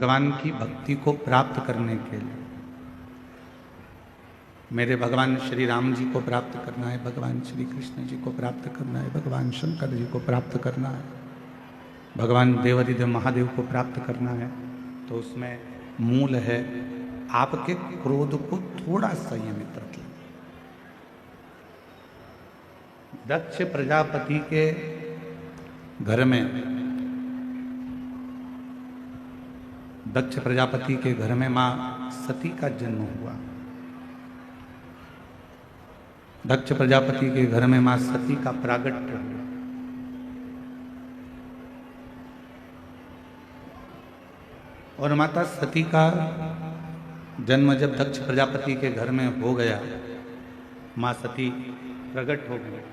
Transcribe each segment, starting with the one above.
भगवान की भक्ति को प्राप्त करने के लिए मेरे भगवान श्री राम जी को प्राप्त करना है, भगवान श्री कृष्ण जी को प्राप्त करना है, भगवान शंकर जी को प्राप्त करना है, भगवान देवादिदेव महादेव को प्राप्त करना है, तो उसमें मूल है आपके क्रोध को थोड़ा संयमित रखें। दक्ष प्रजापति के घर में दक्ष प्रजापति के घर में मां सती का जन्म हुआ। दक्ष प्रजापति के घर में मां सती का प्रागट्य हुआ। और माता सती का जन्म जब दक्ष प्रजापति के घर में हो गया, मां सती प्रकट हो गई,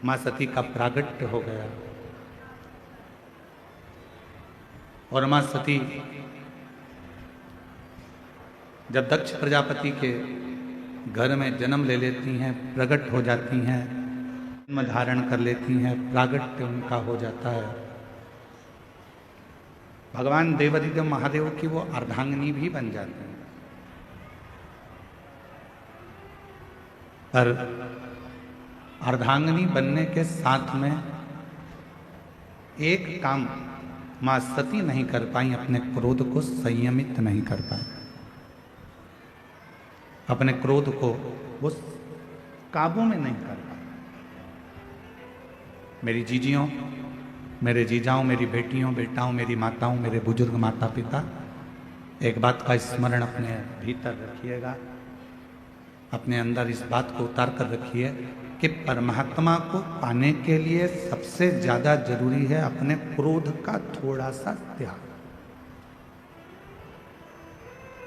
मां सती का प्रागट्य हो गया। और मां सती जब दक्ष प्रजापति के घर में जन्म ले लेती हैं, प्रकट हो जाती हैं, जन्म धारण कर लेती हैं, प्रागट्य उनका हो जाता है। भगवान देवादिदेव महादेव की वो अर्धांगिनी भी बन जाती हैं। पर अर्धांगिनी बनने के साथ में एक काम मां सती नहीं कर पाई, अपने क्रोध को संयमित नहीं कर पाई, अपने क्रोध को वो काबू में नहीं कर पाई। मेरी जीजियों, मेरे जीजाओं, मेरी बेटियों, बेटाओं, मेरी माताओं, मेरे बुजुर्ग माता पिता, एक बात का स्मरण अपने भीतर रखिएगा, अपने अंदर इस बात को उतार कर रखिए कि परमात्मा को पाने के लिए सबसे ज्यादा जरूरी है अपने क्रोध का थोड़ा सा त्याग।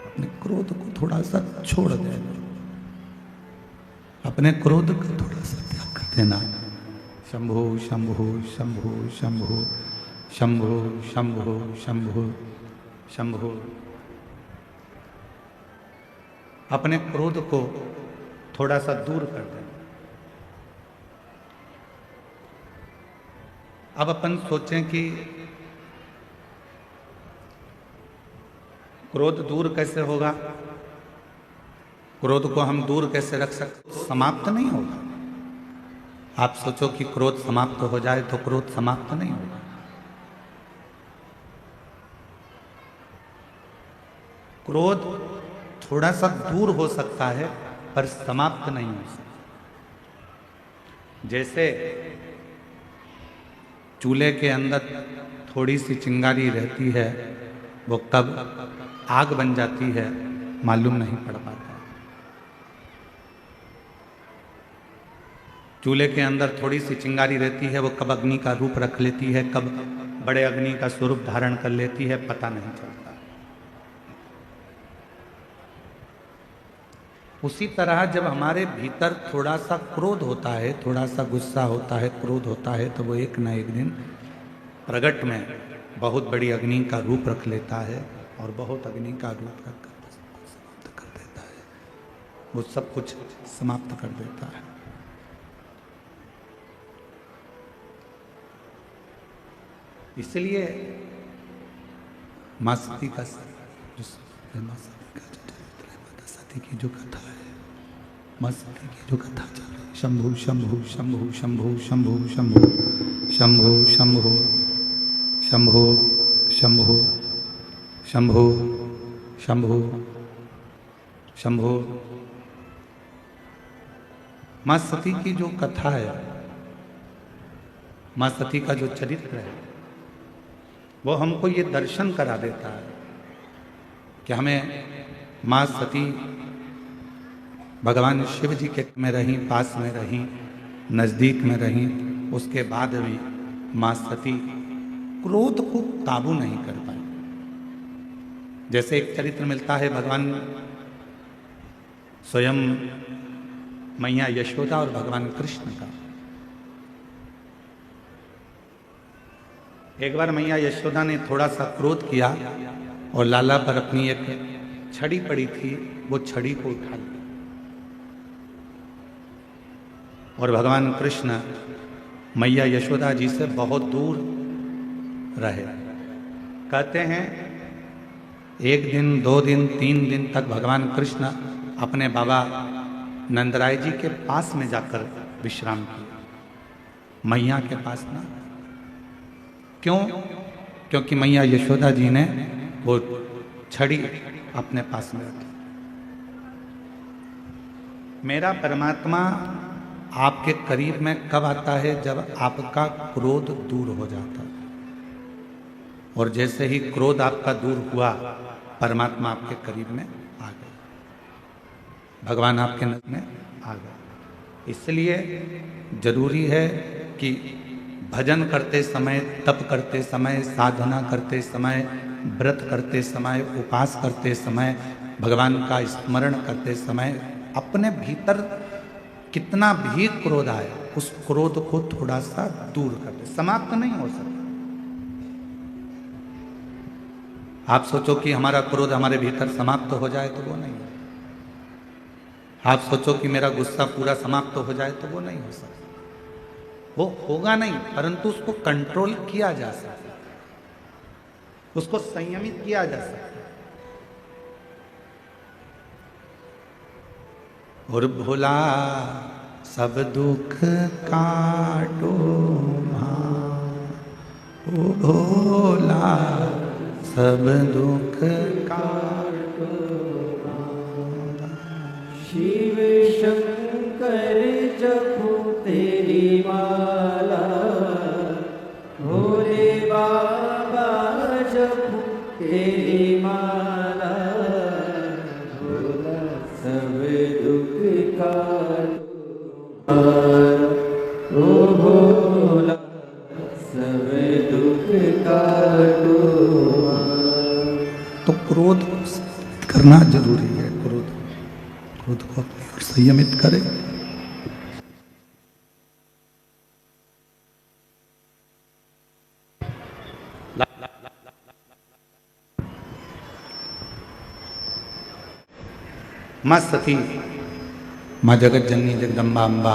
अपने क्रोध को थोड़ा सा छोड़ देना, अपने क्रोध को थोड़ा सा त्याग कर देना। शंभो शंभो शंभो शंभो शंभो शंभो शंभो शंभो। अपने क्रोध को थोड़ा सा दूर कर देना। अब अपन सोचें कि क्रोध दूर कैसे होगा, क्रोध को हम दूर कैसे रख सकते, समाप्त नहीं होगा। आप सोचो कि क्रोध समाप्त हो जाए तो क्रोध समाप्त नहीं होगा। क्रोध थोड़ा सा दूर हो सकता है पर समाप्त नहीं हो सकता। जैसे चूल्हे के अंदर थोड़ी सी चिंगारी रहती है, वो कब आग बन जाती है मालूम नहीं पड़ पाता। चूल्हे के अंदर थोड़ी सी चिंगारी रहती है, वो कब अग्नि का रूप रख लेती है, कब बड़े अग्नि का स्वरूप धारण कर लेती है, पता नहीं चलता। उसी तरह जब हमारे भीतर थोड़ा सा क्रोध होता है, थोड़ा सा गुस्सा होता है, क्रोध होता है, तो वो एक न एक दिन प्रगट में बहुत बड़ी अग्नि का रूप रख लेता है और बहुत अग्नि का रूप रखकर समाप्त कर देता है, वो सब कुछ समाप्त कर देता है। इसलिए मां सती का माता सती की जो कथा है, मां सती की जो कथा चल रही है, शंभु शंभु शंभु शंभु शंभु शंभु शंभु शंभु शंभु शंभु शंभु शंभु शंभु। मां सती की जो कथा है, मां सती का जो चरित्र है, वो हमको ये दर्शन करा देता है कि हमें मां सती भगवान शिव जी के में रही, पास में रही, नजदीक में रही, उसके बाद भी मां सती क्रोध को काबू नहीं कर पाई। जैसे एक चरित्र मिलता है भगवान स्वयं मैया यशोदा और भगवान कृष्ण का। एक बार मैया यशोदा ने थोड़ा सा क्रोध किया और लाला पर अपनी एक छड़ी पड़ी थी, वो छड़ी को उठा लिया और भगवान कृष्ण मैया यशोदा जी से बहुत दूर रहे। कहते हैं एक दिन, 2 दिन, 3 दिन तक भगवान कृष्ण अपने बाबा नंदराय जी के पास में जाकर विश्राम किए, मैया के पास ना। क्यों? क्योंकि मैया यशोदा जी ने वो छड़ी अपने पास में रखी। मेरा परमात्मा आपके करीब में कब आता है? जब आपका क्रोध दूर हो जाता है। और जैसे ही क्रोध आपका दूर हुआ, परमात्मा आपके करीब में आ गए, भगवान आपके नजर में आ गए। इसलिए जरूरी है कि भजन करते समय, तप करते समय, साधना करते समय, व्रत करते समय, उपास करते समय, भगवान का स्मरण करते समय अपने भीतर कितना भी क्रोध आए, उस क्रोध को थोड़ा सा दूर कर दे। समाप्त नहीं हो सकता। आप सोचो कि हमारा क्रोध हमारे भीतर समाप्त हो जाए, तो वो नहीं है। आप सोचो कि मेरा गुस्सा पूरा समाप्त हो जाए, तो वो नहीं हो सकता। वो होगा नहीं, परंतु उसको कंट्रोल किया जा सकता, उसको संयमित किया जा सकता। और भोला सब दुख काटो ओ भोला सब दुख काटो। शिव शंकर जपो तेरी माला, भोले बाबा जपो तेरी माला, भोला सब दुख काटो, ओ भोला सब दुख काटो। तो क्रोध करना जरूरी है। क्रोध को अपनी ओर संयमित करें। माँ सती, माँ जगत जननी जगदम्बा अम्बा,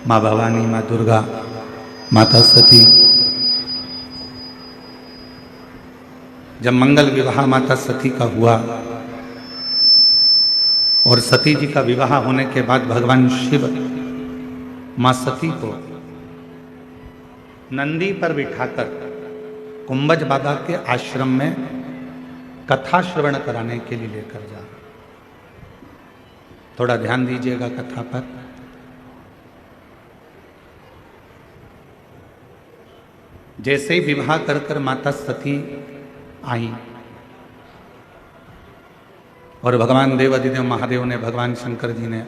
माँ भवानी, माँ दुर्गा, माता सती, जब मंगल विवाह माता सती का हुआ और सती जी का विवाह होने के बाद भगवान शिव माँ सती को नंदी पर बिठाकर कुंभज बाबा के आश्रम में कथा श्रवण कराने के लिए लेकर जा। थोड़ा ध्यान दीजिएगा कथा पर। जैसे ही विवाह कर कर माता सती आई और भगवान देवाधिदेव महादेव ने, भगवान शंकर जी ने,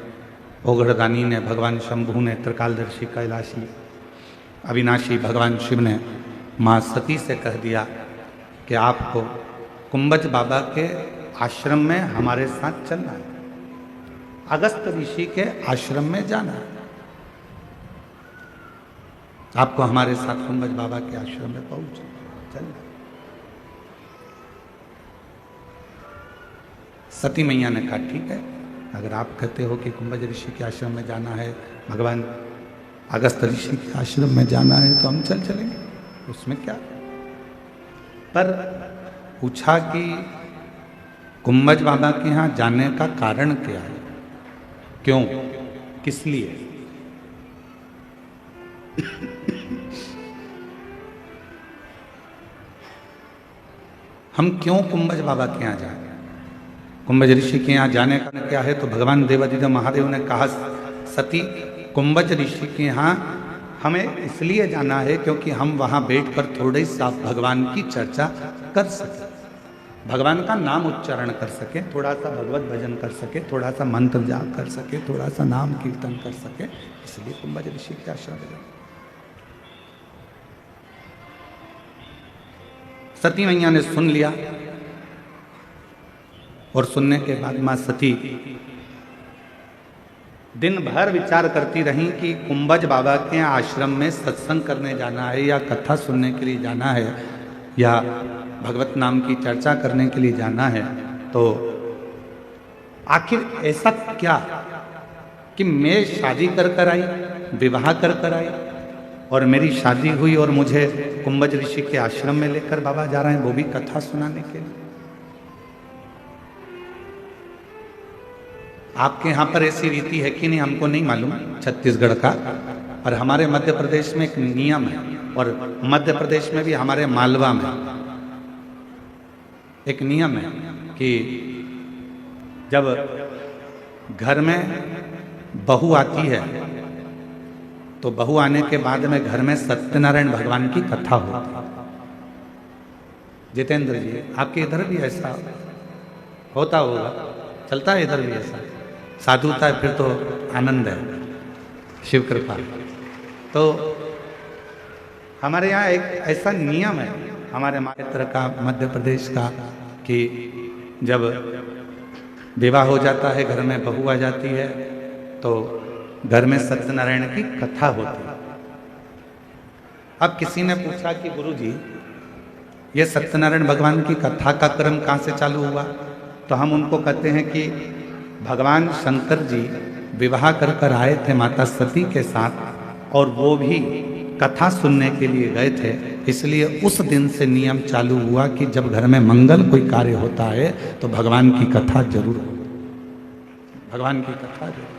ओगढ़दानी ने, भगवान शंभू ने, त्रिकालदर्शी कैलाशी अविनाशी भगवान शिव ने माँ सती से कह दिया कि आपको कुंभज बाबा के आश्रम में हमारे साथ चलना है, अगस्त ऋषि के आश्रम में जाना है, आपको हमारे साथ कुंभज बाबा के आश्रम में चलना। सती मैया ने कहा ठीक है, अगर आप कहते हो कि कुंभज ऋषि के आश्रम में जाना है, भगवान अगस्त ऋषि के आश्रम में जाना है, तो हम चलेंगे, उसमें क्या। पर पूछा कि कुंभज बाबा के यहाँ जाने का कारण क्या है, क्यों, किस लिए? हम क्यों कुंभज बाबा के यहाँ जाए? कुंभज ऋषि के यहाँ जाने का क्या है? तो भगवान देवाधिदेव महादेव ने कहा सती, कुंभज ऋषि के यहाँ हमें इसलिए जाना है क्योंकि हम वहाँ बैठकर थोड़े सा भगवान की चर्चा कर सकें, भगवान का नाम उच्चारण कर सके, थोड़ा सा भगवत भजन कर सके, थोड़ा सा मंत्र जाप कर सके, थोड़ा सा नाम कीर्तन कर सके, इसलिए कुंभज ऋषि के आश्रम में। सती मैया ने सुन लिया और सुनने के बाद मां सती दिन भर विचार करती रहीं कि कुंभज बाबा के आश्रम में सत्संग करने जाना है या कथा सुनने के लिए जाना है या भगवत नाम की चर्चा करने के लिए जाना है, तो आखिर ऐसा क्या कि मैं शादी कर कर आई, विवाह कर कर आई और मेरी शादी हुई और मुझे कुंभज ऋषि के आश्रम में लेकर बाबा जा रहे हैं, वो भी कथा सुनाने के लिए। आपके यहाँ पर ऐसी रीति है कि नहीं हमको नहीं मालूम, छत्तीसगढ़ का, और हमारे मध्य प्रदेश में एक नियम है, और मध्य प्रदेश में भी हमारे मालवा में एक नियम है कि जब घर में बहू आती है तो बहू आने के बाद में घर में सत्यनारायण भगवान की कथा होती है। जितेंद्र जी, आपके इधर भी ऐसा होता होगा, चलता है इधर भी ऐसा? साधुता है फिर तो आनंद है, शिव कृपा। तो हमारे यहाँ एक ऐसा नियम है हमारे क्षेत्र का, मध्य प्रदेश का, कि जब विवाह हो जाता है, घर में बहू आ जाती है, तो घर में सत्यनारायण की कथा होती है। अब किसी ने पूछा कि गुरुजी, ये सत्यनारायण भगवान की कथा का क्रम कहाँ से चालू हुआ? तो हम उनको कहते हैं कि भगवान शंकर जी विवाह कर आए थे माता सती के साथ, और वो भी कथा सुनने के लिए गए थे, इसलिए उस दिन से नियम चालू हुआ कि जब घर में मंगल कोई कार्य होता है तो भगवान की कथा जरूर हो, भगवान की कथा जरूर।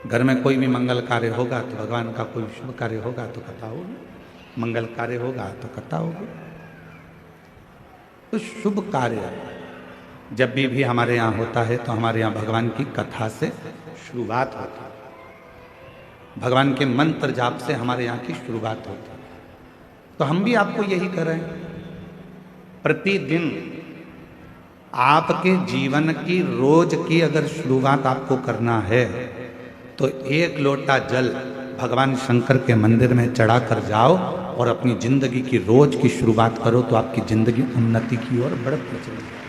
घर में कोई भी मंगल कार्य होगा तो भगवान का कोई शुभ कार्य होगा तो कथा होगी, मंगल कार्य होगा तो कथा होगी। तो शुभ कार्य जब भी हमारे यहाँ होता है तो हमारे यहाँ भगवान की कथा से शुरुआत होती है, भगवान के मंत्र जाप से हमारे यहाँ की शुरुआत होती है। तो हम भी आपको यही कर रहे हैं, प्रतिदिन आपके जीवन की रोज की अगर शुरुआत आपको करना है तो एक लोटा जल भगवान शंकर के मंदिर में चढ़ा कर जाओ और अपनी जिंदगी की रोज की शुरुआत करो, तो आपकी जिंदगी उन्नति की ओर बढ़ती चली जाए।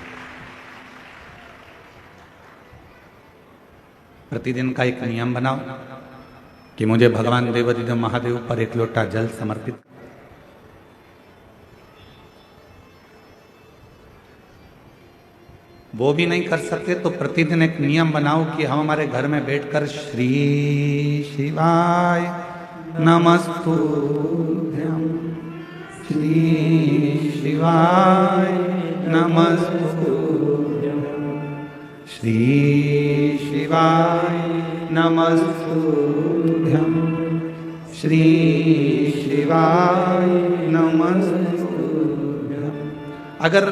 प्रतिदिन का एक नियम बनाओ कि मुझे भगवान देवाधिदेव महादेव पर एक लोटा जल समर्पित। वो भी नहीं कर सकते तो प्रतिदिन एक नियम बनाओ कि हम हमारे घर में बैठकर श्री शिवाय नमस्तुभ्यं, श्री शिवाय नमस्तुभ्यं, श्री शिवाय नमस्तुभ्यं, श्री शिवाय नमस्तुभ्यं। अगर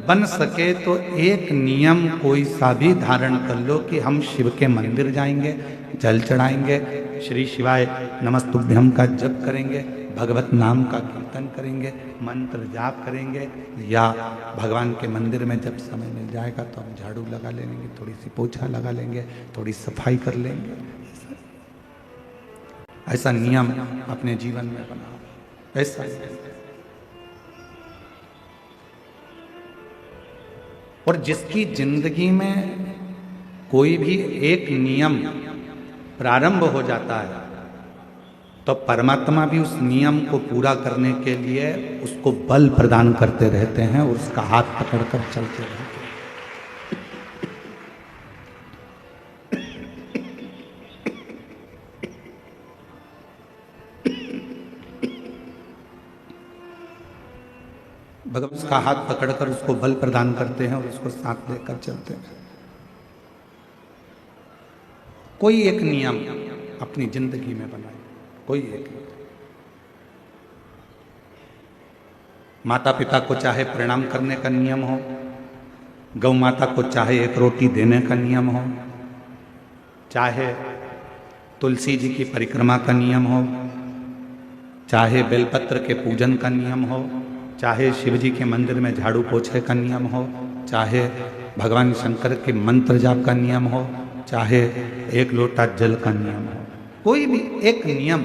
बन सके तो एक नियम कोई सा भी धारण कर लो कि हम शिव के मंदिर जाएंगे, जल चढ़ाएंगे, श्री शिवाय नमस्तुभ्यम का जप करेंगे, भगवत नाम का कीर्तन करेंगे, मंत्र जाप करेंगे, या भगवान के मंदिर में जब समय मिल जाएगा तो हम झाड़ू लगा लेंगे, थोड़ी सी पोछा लगा लेंगे, थोड़ी सफाई कर लेंगे। ऐसा नियम अपने जीवन में बनाओ। ऐसा और जिसकी जिंदगी में कोई भी एक नियम प्रारंभ हो जाता है तो परमात्मा भी उस नियम को पूरा करने के लिए उसको बल प्रदान करते रहते हैं और उसका हाथ पकड़कर चलते रहते हैं। भगवान उसका हाथ पकड़कर उसको बल प्रदान करते हैं और उसको साथ लेकर चलते हैं। कोई एक नियम अपनी जिंदगी में बनाए, कोई एक। माता पिता को चाहे प्रणाम करने का नियम हो, गौ माता को चाहे एक रोटी देने का नियम हो, चाहे तुलसी जी की परिक्रमा का नियम हो, चाहे बेलपत्र के पूजन का नियम हो, चाहे शिव जी के मंदिर में झाड़ू पोछे का नियम हो, चाहे भगवान शंकर के मंत्र जाप का नियम हो, चाहे एक लोटा जल का नियम हो, कोई भी एक नियम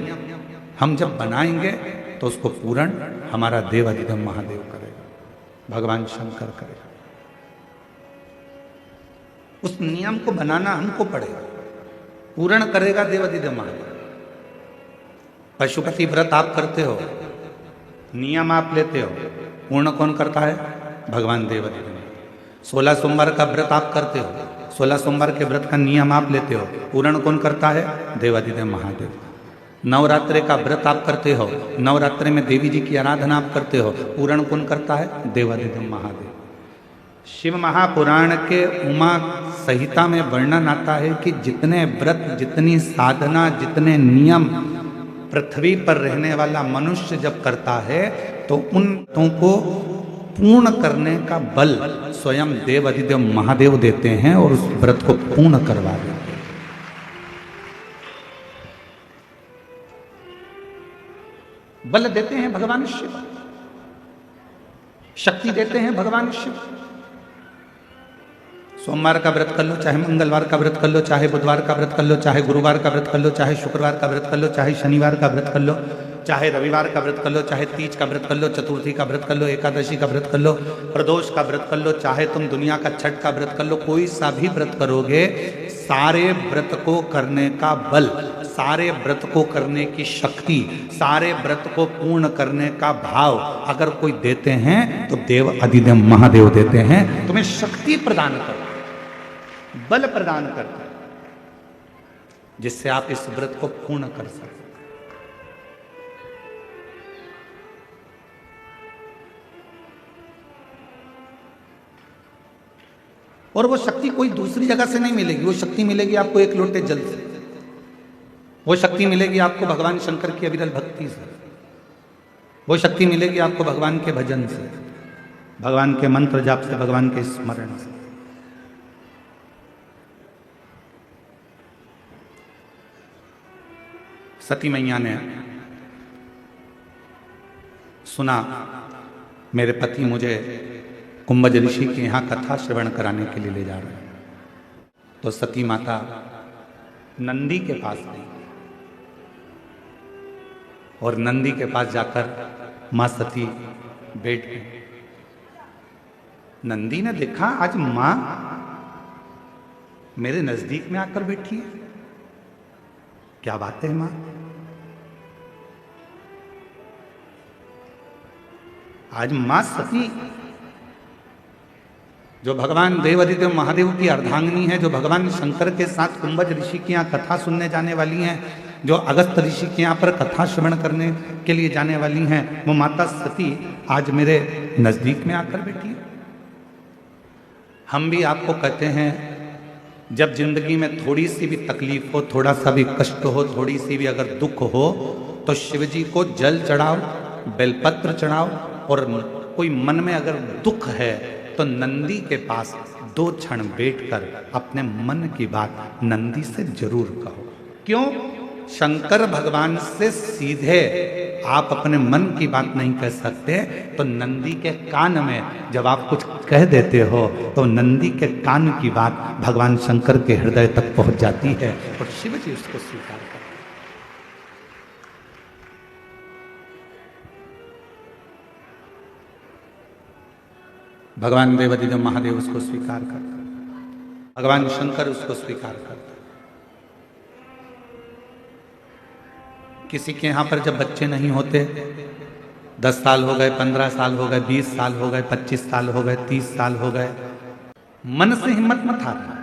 हम जब बनाएंगे तो उसको पूर्ण हमारा देवाधिदेव महादेव करेगा, भगवान शंकर करेगा। उस नियम को बनाना हमको पड़ेगा, पूर्ण करेगा देवाधिदेव महादेव। पशुपति व्रत आप करते हो, नियम आप लेते हो, पूर्ण कौन करता है? भगवान देवाधिदेव। 16 सोमवार का व्रत आप करते हो, 16 सोमवार के व्रत का नियम आप लेते हो, पूर्ण कौन करता है? देवादिदेव महादेव। नवरात्रि का व्रत आप करते हो, नवरात्रि में देवी जी की आराधना आप करते हो, पूर्ण कौन करता है? देवादिदेव महादेव। शिव महापुराण के उमा संहिता में वर्णन आता है कि जितने व्रत, जितनी साधना, जितने नियम पृथ्वी पर रहने वाला मनुष्य जब करता है तो उन को पूर्ण करने का बल स्वयं देव अधिदेव महादेव देते हैं और उस व्रत को पूर्ण करवा देते हैं। बल देते हैं भगवान शिव, शक्ति देते हैं भगवान शिव। सोमवार का व्रत कर लो, चाहे मंगलवार का व्रत कर लो, चाहे बुधवार का व्रत कर लो, चाहे गुरुवार का व्रत कर लो, चाहे शुक्रवार का व्रत कर लो, चाहे शनिवार का व्रत कर लो, चाहे रविवार का व्रत कर लो, चाहे तीज का व्रत कर लो, चतुर्थी का व्रत कर लो, एकादशी का व्रत कर लो, प्रदोष का व्रत कर लो, चाहे तुम दुनिया का छठ का व्रत कर लो, कोई सा भी व्रत करोगे, सारे व्रत को करने का बल, सारे व्रत को करने की शक्ति, सारे व्रत को पूर्ण करने का भाव अगर कोई देते हैं तो देव अधिदेव महादेव देते हैं। तुम्हें शक्ति प्रदान करते, बल प्रदान करते, जिससे आप इस व्रत को पूर्ण कर सकते। और वो शक्ति कोई दूसरी जगह से नहीं मिलेगी, वो शक्ति मिलेगी आपको एक लोटे जल से, वो शक्ति मिलेगी आपको भगवान शंकर की अविरल भक्ति से, वो शक्ति मिलेगी आपको भगवान के भजन से, भगवान के मंत्र जाप से, भगवान के स्मरण से। सती मैया ने सुना मेरे पति मुझे कुंभज ऋषि के यहाँ कथा श्रवण कराने के लिए ले जा रहे हैं, तो सती माता नंदी के पास गई और नंदी के पास जाकर मां सती बैठ गई। नंदी ने देखा आज मां मेरे नजदीक में आकर बैठी है, क्या बात है मां, आज मां सती जो भगवान देव अधिदेव महादेव की अर्धांगिनी है, जो भगवान शंकर के साथ कुंभज ऋषि की यहाँ कथा सुनने जाने वाली हैं, जो अगस्त ऋषि के यहाँ पर कथा श्रवण करने के लिए जाने वाली हैं, वो माता सती आज मेरे नजदीक में आकर बैठी है। हम भी आपको कहते हैं, जब जिंदगी में थोड़ी सी भी तकलीफ हो, थोड़ा सा भी कष्ट हो, थोड़ी सी भी अगर दुख हो, तो शिव जी को जल चढ़ाओ, बेलपत्र चढ़ाओ, और कोई मन में अगर दुख है तो नंदी के पास 2 क्षण बैठकर अपने मन की बात नंदी से जरूर कहो। क्यों? शंकर भगवान से सीधे आप अपने मन की बात नहीं कह सकते, तो नंदी के कान में जब आप कुछ कह देते हो तो नंदी के कान की बात भगवान शंकर के हृदय तक पहुंच जाती है और शिव जी उसको स्वीकार करते हैं। भगवान देव अधिदेव महादेव उसको स्वीकार करते, भगवान शंकर उसको स्वीकार करते। किसी के यहाँ पर जब बच्चे नहीं होते, 10 साल हो गए, 15 साल हो गए, 20 साल हो गए, 25 साल हो गए, 30 साल हो गए, मन से हिम्मत मत हारना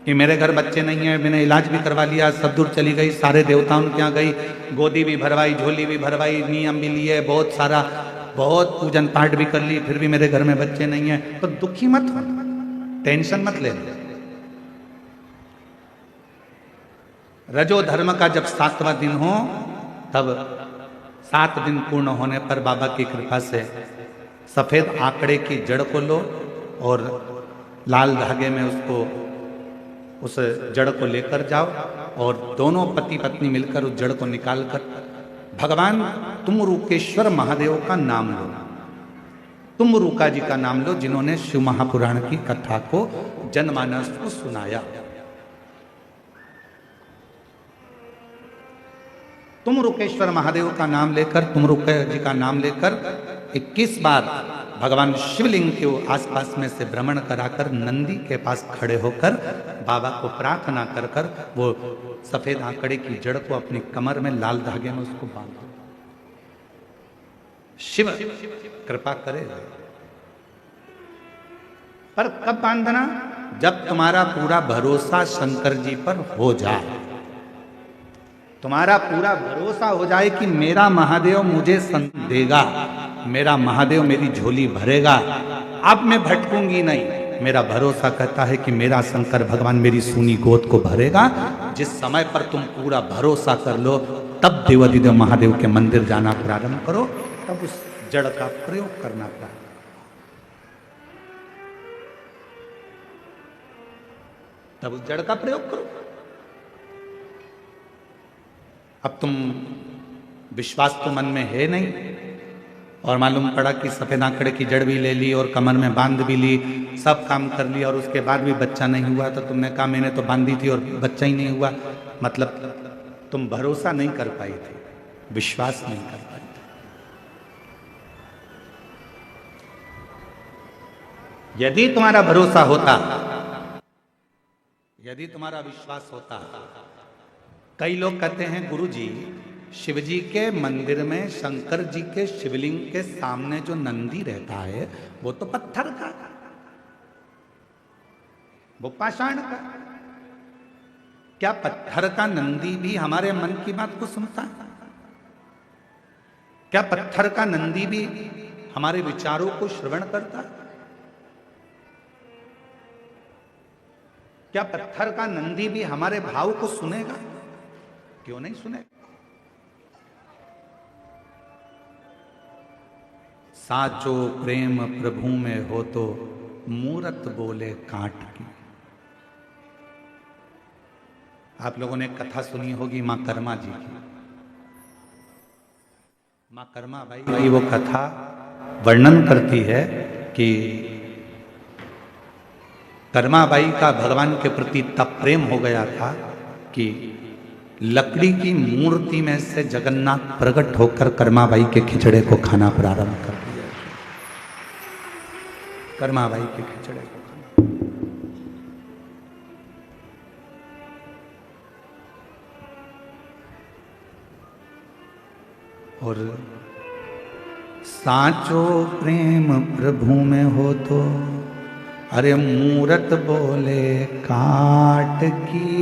कि मेरे घर बच्चे नहीं है, मैंने इलाज भी करवा लिया, सब दूर चली गई, सारे देवताओं के यहाँ गई, गोदी भी भरवाई, झोली भी भरवाई, नियम भी लिए, बहुत सारा, बहुत पूजन पाठ भी कर ली, फिर भी मेरे घर में बच्चे नहीं है, तो दुखी मत हो, टेंशन मत ले। रजो धर्म का जब 7वां दिन हो, तब 7 दिन पूर्ण होने पर बाबा की कृपा से सफेद आंकड़े की जड़ को लो और लाल धागे में उसको, उस जड़ को लेकर जाओ और दोनों पति पत्नी मिलकर उस जड़ को निकालकर भगवान तुमरुकेश्वर महादेव का नाम लो, तुमरुका जी का नाम लो, जिन्होंने शिव महापुराण की कथा को जनमानस को सुनाया। तुमरुकेश्वर महादेव का नाम लेकर, तुमरुका जी का नाम लेकर 21 बार भगवान शिवलिंग के आसपास में से भ्रमण कराकर नंदी के पास खड़े होकर बाबा को प्रार्थना कर कर वो सफेद आंकड़े की जड़ को अपनी कमर में लाल धागे में उसको बांधो। शिव कृपा करेगा। पर कब बांधना? जब तुम्हारा पूरा भरोसा शंकर जी पर हो जाए, तुम्हारा पूरा भरोसा हो जाए कि मेरा महादेव मुझे संत देगा, मेरा महादेव मेरी झोली भरेगा, अब मैं भटकूंगी नहीं। मेरा भरोसा कहता है कि मेरा शंकर भगवान मेरी सूनी गोद को भरेगा। जिस समय पर तुम पूरा भरोसा कर लो, तब देवाधिदेव महादेव के मंदिर जाना प्रारंभ करो, तब उस जड़ का प्रयोग करना प्रारंभ। तब उस जड़ का प्रयोग करो। अब तुम विश्वास तो मन में है नहीं, और मालूम पड़ा कि सफेद आंकड़े की जड़ भी ले ली और कमर में बांध भी ली, सब काम कर लिया, और उसके बाद भी बच्चा नहीं हुआ। तो तुमने कहा मैंने तो बांधी थी और बच्चा ही नहीं हुआ। मतलब तुम भरोसा नहीं कर पाई थी, विश्वास नहीं कर पाई थी। यदि तुम्हारा भरोसा होता, यदि तुम्हारा विश्वास होता। कई लोग कहते हैं गुरु जी, शिव जी के मंदिर में शंकर जी के शिवलिंग के सामने जो नंदी रहता है वो तो पत्थर का, वो पाषाण का। क्या पत्थर का नंदी भी हमारे मन की बात को सुनता है? क्या पत्थर का नंदी भी हमारे विचारों को श्रवण करता है? क्या पत्थर का नंदी भी हमारे भाव को सुनेगा? क्यों नहीं सुनेगा? साचो प्रेम प्रभु में हो तो मूरत बोले काट की। आप लोगों ने कथा सुनी होगी मां कर्मा जी की। मां कर्मा बाई वो कथा वर्णन करती है कि कर्मा बाई का भगवान के प्रति तब प्रेम हो गया था कि लकड़ी की मूर्ति में से जगन्नाथ प्रकट होकर कर्मा बाई के खिचड़े को खाना प्रारंभ कर दिया। कर्मा बाई के खिचड़े को खाना। और साचो प्रेम प्रभु में हो तो अरे मूरत बोले काट की,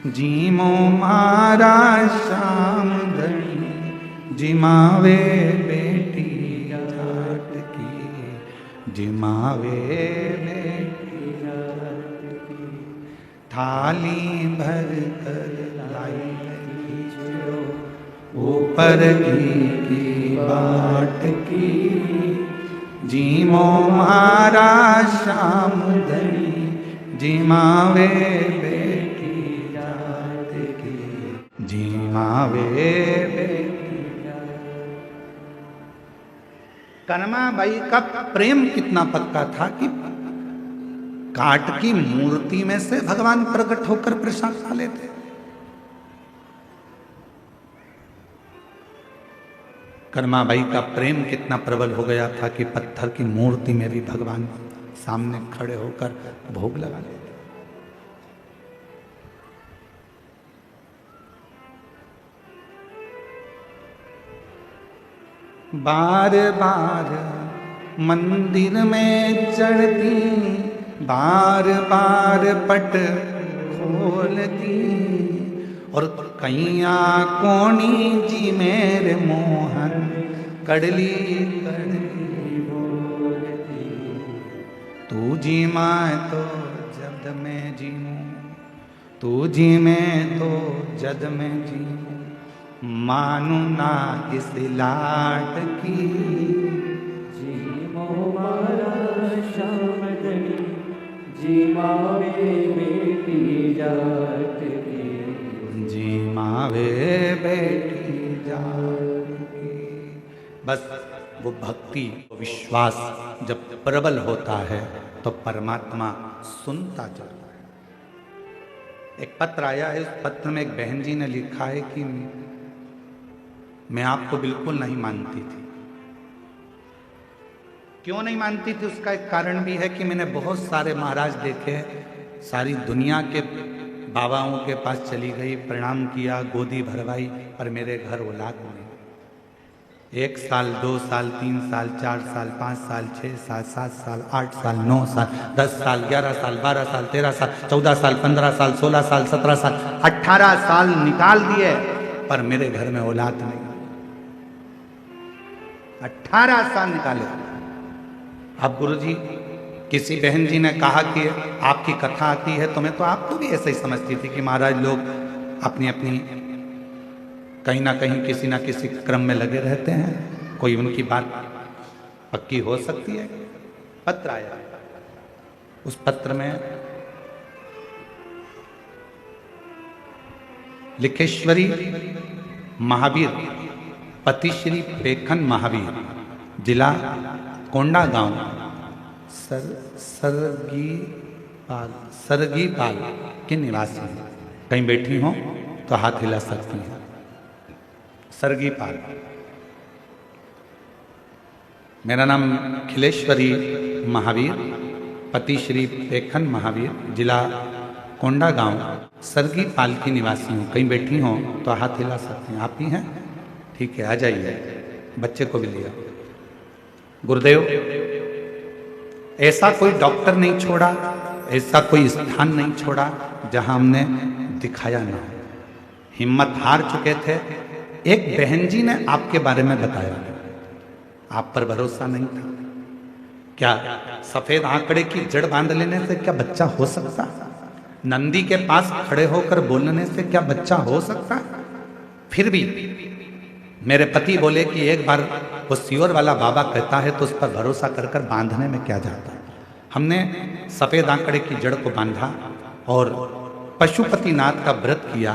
जीमो मारा श्याम धनी, जिमावे बेटी जाट की, जिमावे बेटी जाट की। थाली भर कर लाई ऊपर की बाट की, जीमो मारा श्याम धनी, जिमावे बेटी जाट की, जिमावे बेटी जाट। कर्मा बाई का प्रेम कितना पक्का था कि काट की मूर्ति में से भगवान प्रकट होकर प्रसाद खा लेते। कर्मा बाई का प्रेम कितना प्रबल हो गया था कि पत्थर की मूर्ति में भी भगवान सामने खड़े होकर भोग लगा लेते। बार बार मंदिर में चढ़ती, बार बार पट खोलती, और कैया कोणी जी मेरे मोहन कड़ली कड़ली बोलती। तू जी मैं तो जद में जीऊं, तू जी मैं तो जद में जीऊं, मानू ना इस लाट की, जीमो मारा श्याम धनी, जिमावे बेटी जाट की, जिमावे बेटी जाट की। बस वो भक्ति, विश्वास जब प्रबल होता है तो परमात्मा सुनता जरूर है। एक पत्र आया है, उस पत्र में एक बहन जी ने लिखा है कि मैं आपको बिल्कुल नहीं मानती थी। क्यों नहीं मानती थी? उसका एक कारण भी है कि मैंने बहुत सारे महाराज देखे, सारी दुनिया के बाबाओं के पास चली गई, प्रणाम किया, गोदी भरवाई, पर मेरे घर औलाद नहीं। 1 साल, 2 साल, 3 साल, 4 साल, 5 साल, 6 साल, 7 साल, 8 साल, 9 साल, 10 साल, 11 साल, 12 साल, 13 साल, 14 साल, 15 साल, 16 साल, 17 साल, 18 साल निकाल दिए, पर मेरे घर में औलाद नहीं। 18 साल निकाले। अब गुरुजी, किसी बहन जी ने कहा कि आपकी कथा आती है, तो मैं तो आपको भी ऐसा ही समझती थी कि महाराज लोग अपनी अपनी कहीं ना कहीं किसी ना किसी क्रम में लगे रहते हैं, कोई उनकी बात पक्की हो सकती है। पत्र आया, उस पत्र में लिखेश्वरी महावीर, पति श्री पेखन महावीर, जिला कोंडागांव, सरगीपाल के निवासी हैं। कहीं बैठी हो तो हाथ हिला सकती हैं। सरगीपाल। मेरा नाम खिलेश्वरी महावीर, पति श्री पेखन महावीर, जिला कोंडागांव, सरगीपाल की निवासी हूँ। कहीं बैठी हो तो हाथ हिला सकती हैं। आप ही हैं? ठीक है, आ जाइए। बच्चे को भी लिया। गुरुदेव, ऐसा कोई डॉक्टर नहीं छोड़ा, ऐसा कोई स्थान नहीं छोड़ा जहां हमने दिखाया ना हो। हिम्मत हार चुके थे। एक बहन जी ने आपके बारे में बताया, आप पर भरोसा नहीं था। क्या सफेद आंकड़े की जड़ बांध लेने से क्या बच्चा हो सकता? नंदी के पास खड़े होकर बोलने से क्या बच्चा हो सकता? फिर भी मेरे पति बोले कि एक बार वो सियोर वाला बाबा कहता है तो उस पर भरोसा कर कर बांधने में क्या जाता है। हमने सफेद आंकड़े की जड़ को बांधा और पशुपतिनाथ का व्रत किया।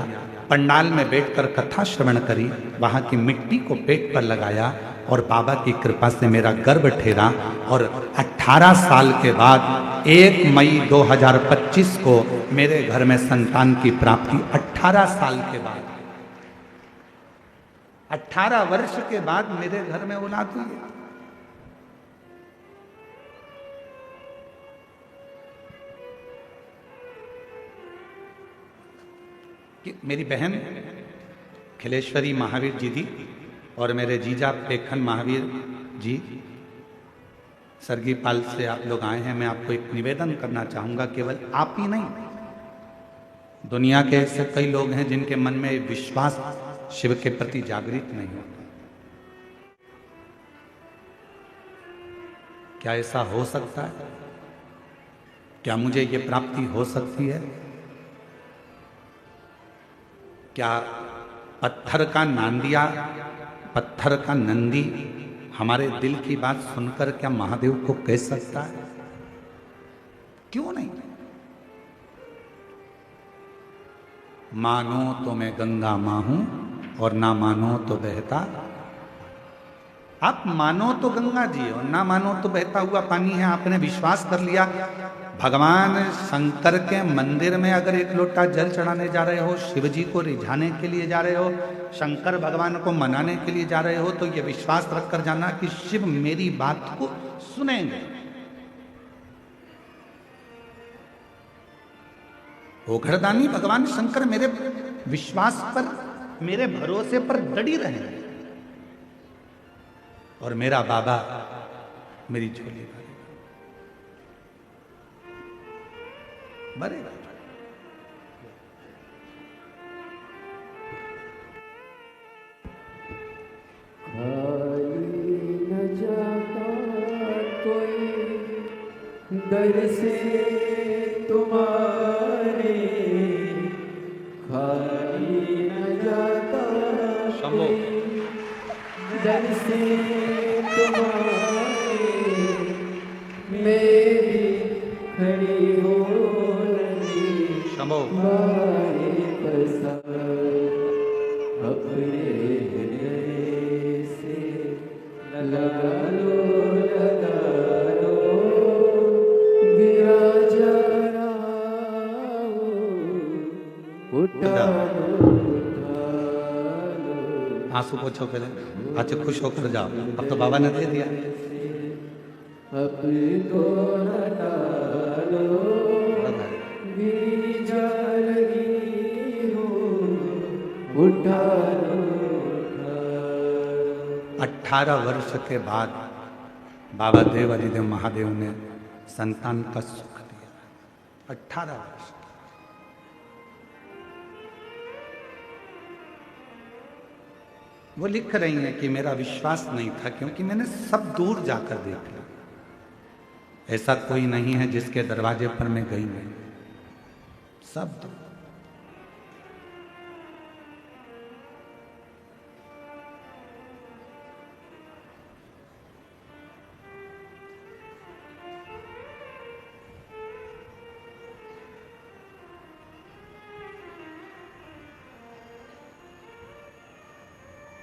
पंडाल में बैठकर कथा श्रवण करी, वहां की मिट्टी को पेट पर लगाया और बाबा की कृपा से मेरा गर्भ ठहरा। और 18 साल के बाद 1 मई 2025 को मेरे घर में संतान की प्राप्ति। 18 साल के बाद, 18 वर्ष के बाद मेरे घर में औलाद हुई। कि मेरी बहन खिलेश्वरी महावीर जी थी और मेरे जीजा पेखन महावीर जी सरगीपाल से आप लोग आए हैं। मैं आपको एक निवेदन करना चाहूंगा, केवल आप ही नहीं, दुनिया के ऐसे कई लोग हैं जिनके मन में विश्वास शिव के प्रति जागृत नहीं होता। क्या ऐसा हो सकता है? क्या मुझे ये प्राप्ति हो सकती है? क्या पत्थर का नांदिया, पत्थर का नंदी हमारे दिल की बात सुनकर क्या महादेव को कह सकता है? क्यों नहीं? मानो तो मैं गंगा मां हूं और ना मानो तो बहता। आप मानो तो गंगा जी और ना मानो तो बहता हुआ पानी है। आपने विश्वास कर लिया। भगवान शंकर के मंदिर में अगर एक लोटा जल चढ़ाने जा रहे हो, शिव जी को रिझाने के लिए जा रहे हो, शंकर भगवान को मनाने के लिए जा रहे हो, तो ये विश्वास रखकर जाना कि शिव मेरी बात को सुनेंगे। वो घरदानी भगवान शंकर मेरे विश्वास पर, मेरे भरोसे पर दड़ी रहे और मेरा बाबा मेरी झोली भरेगा। खाली न जाता कोई दर से तुम्हारे, खाली न जाता शंभो दर से तुम्हारे, मैं भी खड़ी हो नदी शंभो मारे पसार, अपने हृदय से लगा लो विराज उठा लो। आंसू पोछो पहले, आज खुश होकर जाओ। अब तो बाबा ने दे दिया। अब तो हटा लो बीजा लगी हो, उठा लो 18 वर्ष के बाद बाबा देव अधिदेव महादेव ने संतान का सुख दिया। 18 वर्ष। वो लिख रही हैं कि मेरा विश्वास नहीं था क्योंकि मैंने सब दूर जाकर देख लिया, ऐसा कोई नहीं है जिसके दरवाजे पर मैं गई नहीं, सब दूर।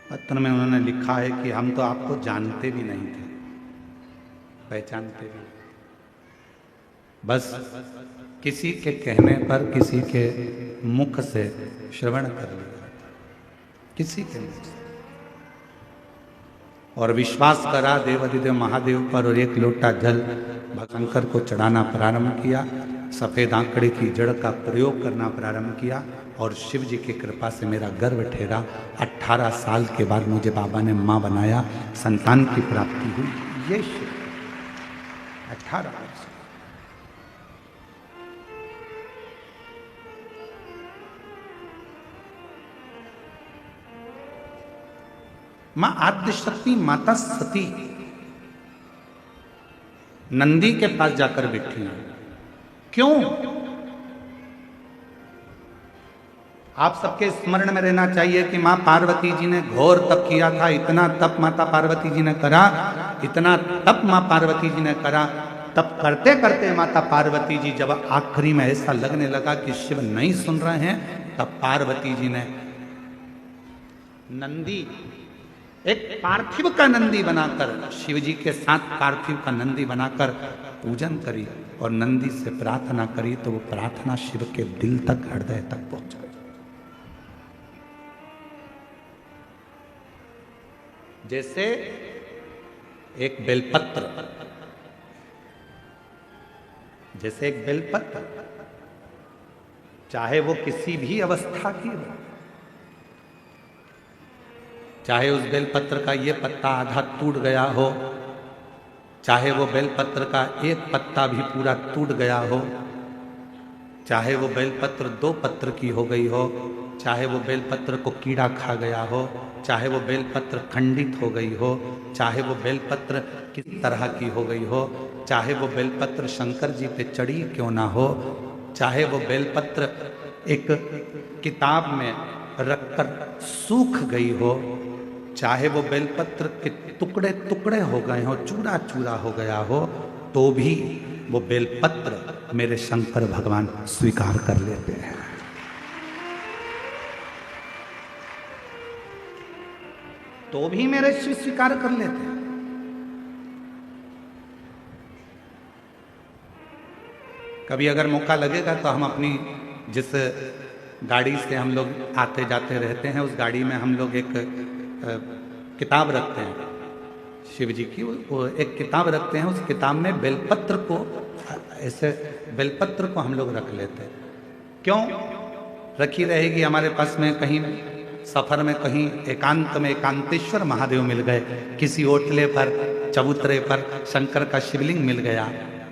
पत्र में उन्होंने लिखा है कि हम तो आपको जानते भी नहीं थे, पहचानते भी, बस किसी के कहने पर, किसी के मुख से श्रवण कर लिया, किसी के मुख से, और विश्वास करा देवाधिदेव महादेव पर और एक लोटा जल शंकर को चढ़ाना प्रारंभ किया, सफेद आंकड़े की जड़ का प्रयोग करना प्रारंभ किया और शिव जी की कृपा से मेरा गर्भ ठहरा। 18 साल के बाद मुझे बाबा ने माँ बनाया, संतान की प्राप्ति हुई। ये शिव 18 वर्ष। मां आद्यशक्ति माता सती नंदी के पास जाकर बैठी हैं। क्यों? आप सबके स्मरण में रहना चाहिए कि मां पार्वती जी ने घोर तप किया था। इतना तप माता पार्वती जी ने करा, इतना तप मां पार्वती जी ने करा। तप करते करते माता पार्वती जी जब आखिरी में ऐसा लगने लगा कि शिव नहीं सुन रहे हैं, तब पार्वती जी ने नंदी, एक पार्थिव का नंदी बनाकर, शिव जी के साथ पार्थिव का नंदी बनाकर पूजन करी और नंदी से प्रार्थना करी, तो वो प्रार्थना शिव के दिल तक, हृदय तक पहुंचा। जैसे एक बेलपत्र, जैसे एक बेलपत्र, चाहे वो किसी भी अवस्था की हो, चाहे उस बेलपत्र का ये पत्ता आधा टूट गया हो, चाहे वो बेलपत्र का एक पत्ता भी पूरा टूट गया हो, चाहे वो बेलपत्र 2 पत्र की हो गई हो, चाहे वो बेलपत्र को कीड़ा खा गया हो, चाहे वो बेलपत्र खंडित हो गई हो, चाहे वो बेलपत्र किस तरह की हो गई हो, चाहे वो बेलपत्र शंकर जी पे चढ़ी क्यों ना हो, चाहे वो बेलपत्र एक किताब में रखकर सूख गई हो, चाहे वो बेलपत्र के टुकड़े टुकड़े हो गए हो, चूरा चूरा हो गया हो, तो भी वो बेलपत्र मेरे शंकर भगवान स्वीकार कर लेते हैं। तो भी मेरे शिव स्वीकार कर लेते हैं। कभी अगर मौका लगेगा तो हम अपनी जिस गाड़ी से हम लोग आते जाते रहते हैं, उस गाड़ी में हम लोग एक किताब रखते हैं शिव जी की, वो एक किताब रखते हैं। उस किताब में बेलपत्र को, ऐसे बेलपत्र को हम लोग रख लेते हैं। क्यों रखी रहेगी? हमारे पास में कहीं सफर में, कहीं एकांत में एकांतेश्वर महादेव मिल गए, किसी ओटले पर, चबूतरे पर शंकर का शिवलिंग मिल गया,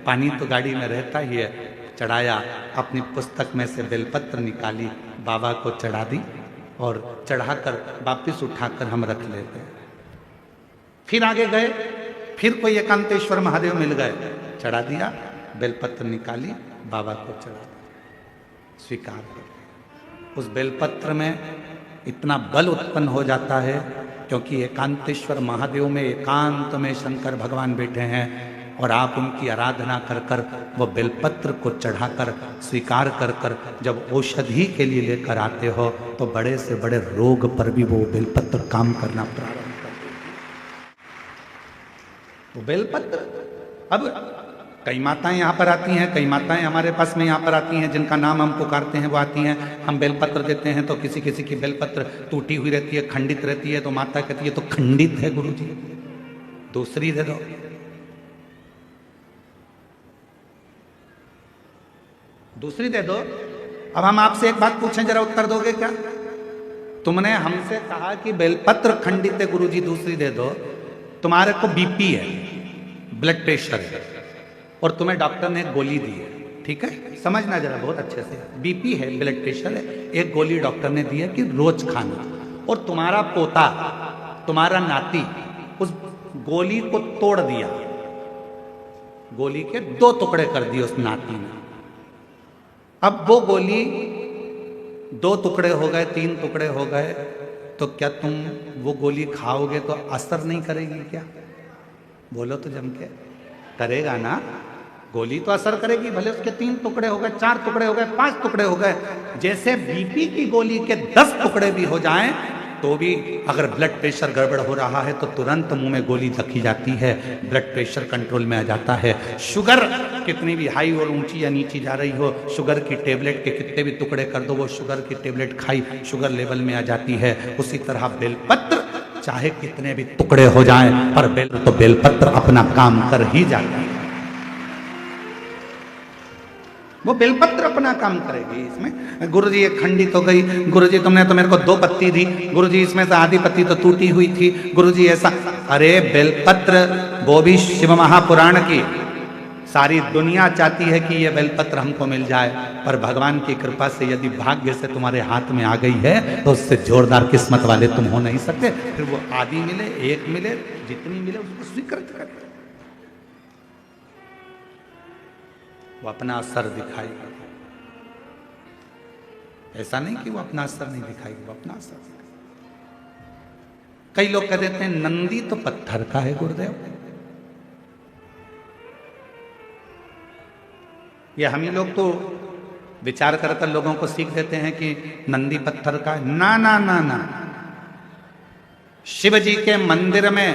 पानी तो गाड़ी में रहता ही है, चढ़ाया, अपनी पुस्तक में से बेलपत्र निकाली, बाबा को चढ़ा दी और चढ़ाकर वापिस उठाकर हम रख लेते हैं। फिर आगे गए, फिर कोई एकांतेश्वर महादेव मिल गए, चढ़ा दिया, बेलपत्र निकाली, बाबा को चढ़ा दिया, स्वीकार कर। उस बेलपत्र में इतना बल उत्पन्न हो जाता है क्योंकि एकांतेश्वर महादेव में एकांत में शंकर भगवान बैठे हैं और आप उनकी आराधना कर कर वो बेलपत्र को चढ़ाकर स्वीकार कर कर जब औषधि के लिए लेकर आते हो तो बड़े से बड़े रोग पर भी वो बेलपत्र काम करना प्रारंभ कर देती है। वो बेलपत्र, अब कई माताएं यहाँ पर आती हैं, कई माताएं हमारे पास में यहाँ पर आती हैं जिनका नाम हम पुकारते हैं, वो आती हैं, हम बेलपत्र देते हैं तो किसी किसी की बेलपत्र टूटी हुई रहती है, खंडित रहती है, तो माता कहती है तो खंडित है गुरु जी, दूसरी दे दो। दूसरी दे दो। अब हम आपसे एक बात पूछें, जरा उत्तर दोगे क्या? तुमने हमसे कहा कि बेलपत्र खंडित है गुरुजी दूसरी दे दो, तुम्हारे को बीपी है, ब्लड प्रेशर है, और तुम्हें डॉक्टर ने एक गोली दी है, ठीक है, समझना जरा बहुत अच्छे से, बीपी है, ब्लड प्रेशर है, एक गोली डॉक्टर ने दी है कि रोज खाना, और तुम्हारा पोता, तुम्हारा नाती उस गोली को तोड़ दिया, गोली के 2 टुकड़े कर दिए उस नाती ने। अब वो गोली 2 टुकड़े हो गए, 3 टुकड़े हो गए, तो क्या तुम वो गोली खाओगे तो असर नहीं करेगी क्या? बोलो तो जम के, करेगा ना? गोली तो असर करेगी, भले उसके 3 टुकड़े हो गए, 4 टुकड़े हो गए, 5 टुकड़े हो गए। जैसे बीपी की गोली के 10 टुकड़े भी हो जाएं तो भी अगर ब्लड प्रेशर गड़बड़ हो रहा है तो तुरंत मुंह में गोली रखी जाती है, ब्लड प्रेशर कंट्रोल में आ जाता है। शुगर कितनी भी हाई और ऊंची या नीची जा रही हो, शुगर की टेबलेट के कितने भी टुकड़े कर दो, वो शुगर की टेबलेट खाई शुगर लेवल में आ जाती है। उसी तरह बेलपत्र चाहे कितने भी टुकड़े हो जाएं, पर बेलपत्र अपना काम कर ही जाती है, वो बेलपत्र अपना काम करेगी। इसमें गुरुजी एक खंडित हो गई, गुरुजी तुमने तो मेरे को 2 पत्ती दी, गुरुजी इसमें से आधी पत्ती तो टूटी हुई थी, गुरुजी ऐसा। अरे बेलपत्र वो भी शिव महापुराण की, सारी दुनिया चाहती है कि ये बेलपत्र हमको मिल जाए, पर भगवान की कृपा से यदि भाग्य से तुम्हारे हाथ में आ गई है तो उससे जोरदार किस्मत वाले तुम हो नहीं सकते। फिर वो आधी मिले, 1 मिले, जितनी मिले उसको स्वीकृत कर, वो अपना असर दिखाएगी। ऐसा नहीं कि वो अपना असर नहीं दिखाएगी, वो अपना असर दिखाएगी। कई लोग कह देते हैं नंदी तो पत्थर का है गुरुदेव, ये हम ही लोग तो विचार कर लोगों को सीख देते हैं कि नंदी पत्थर का है। ना ना ना ना, शिव जी के मंदिर में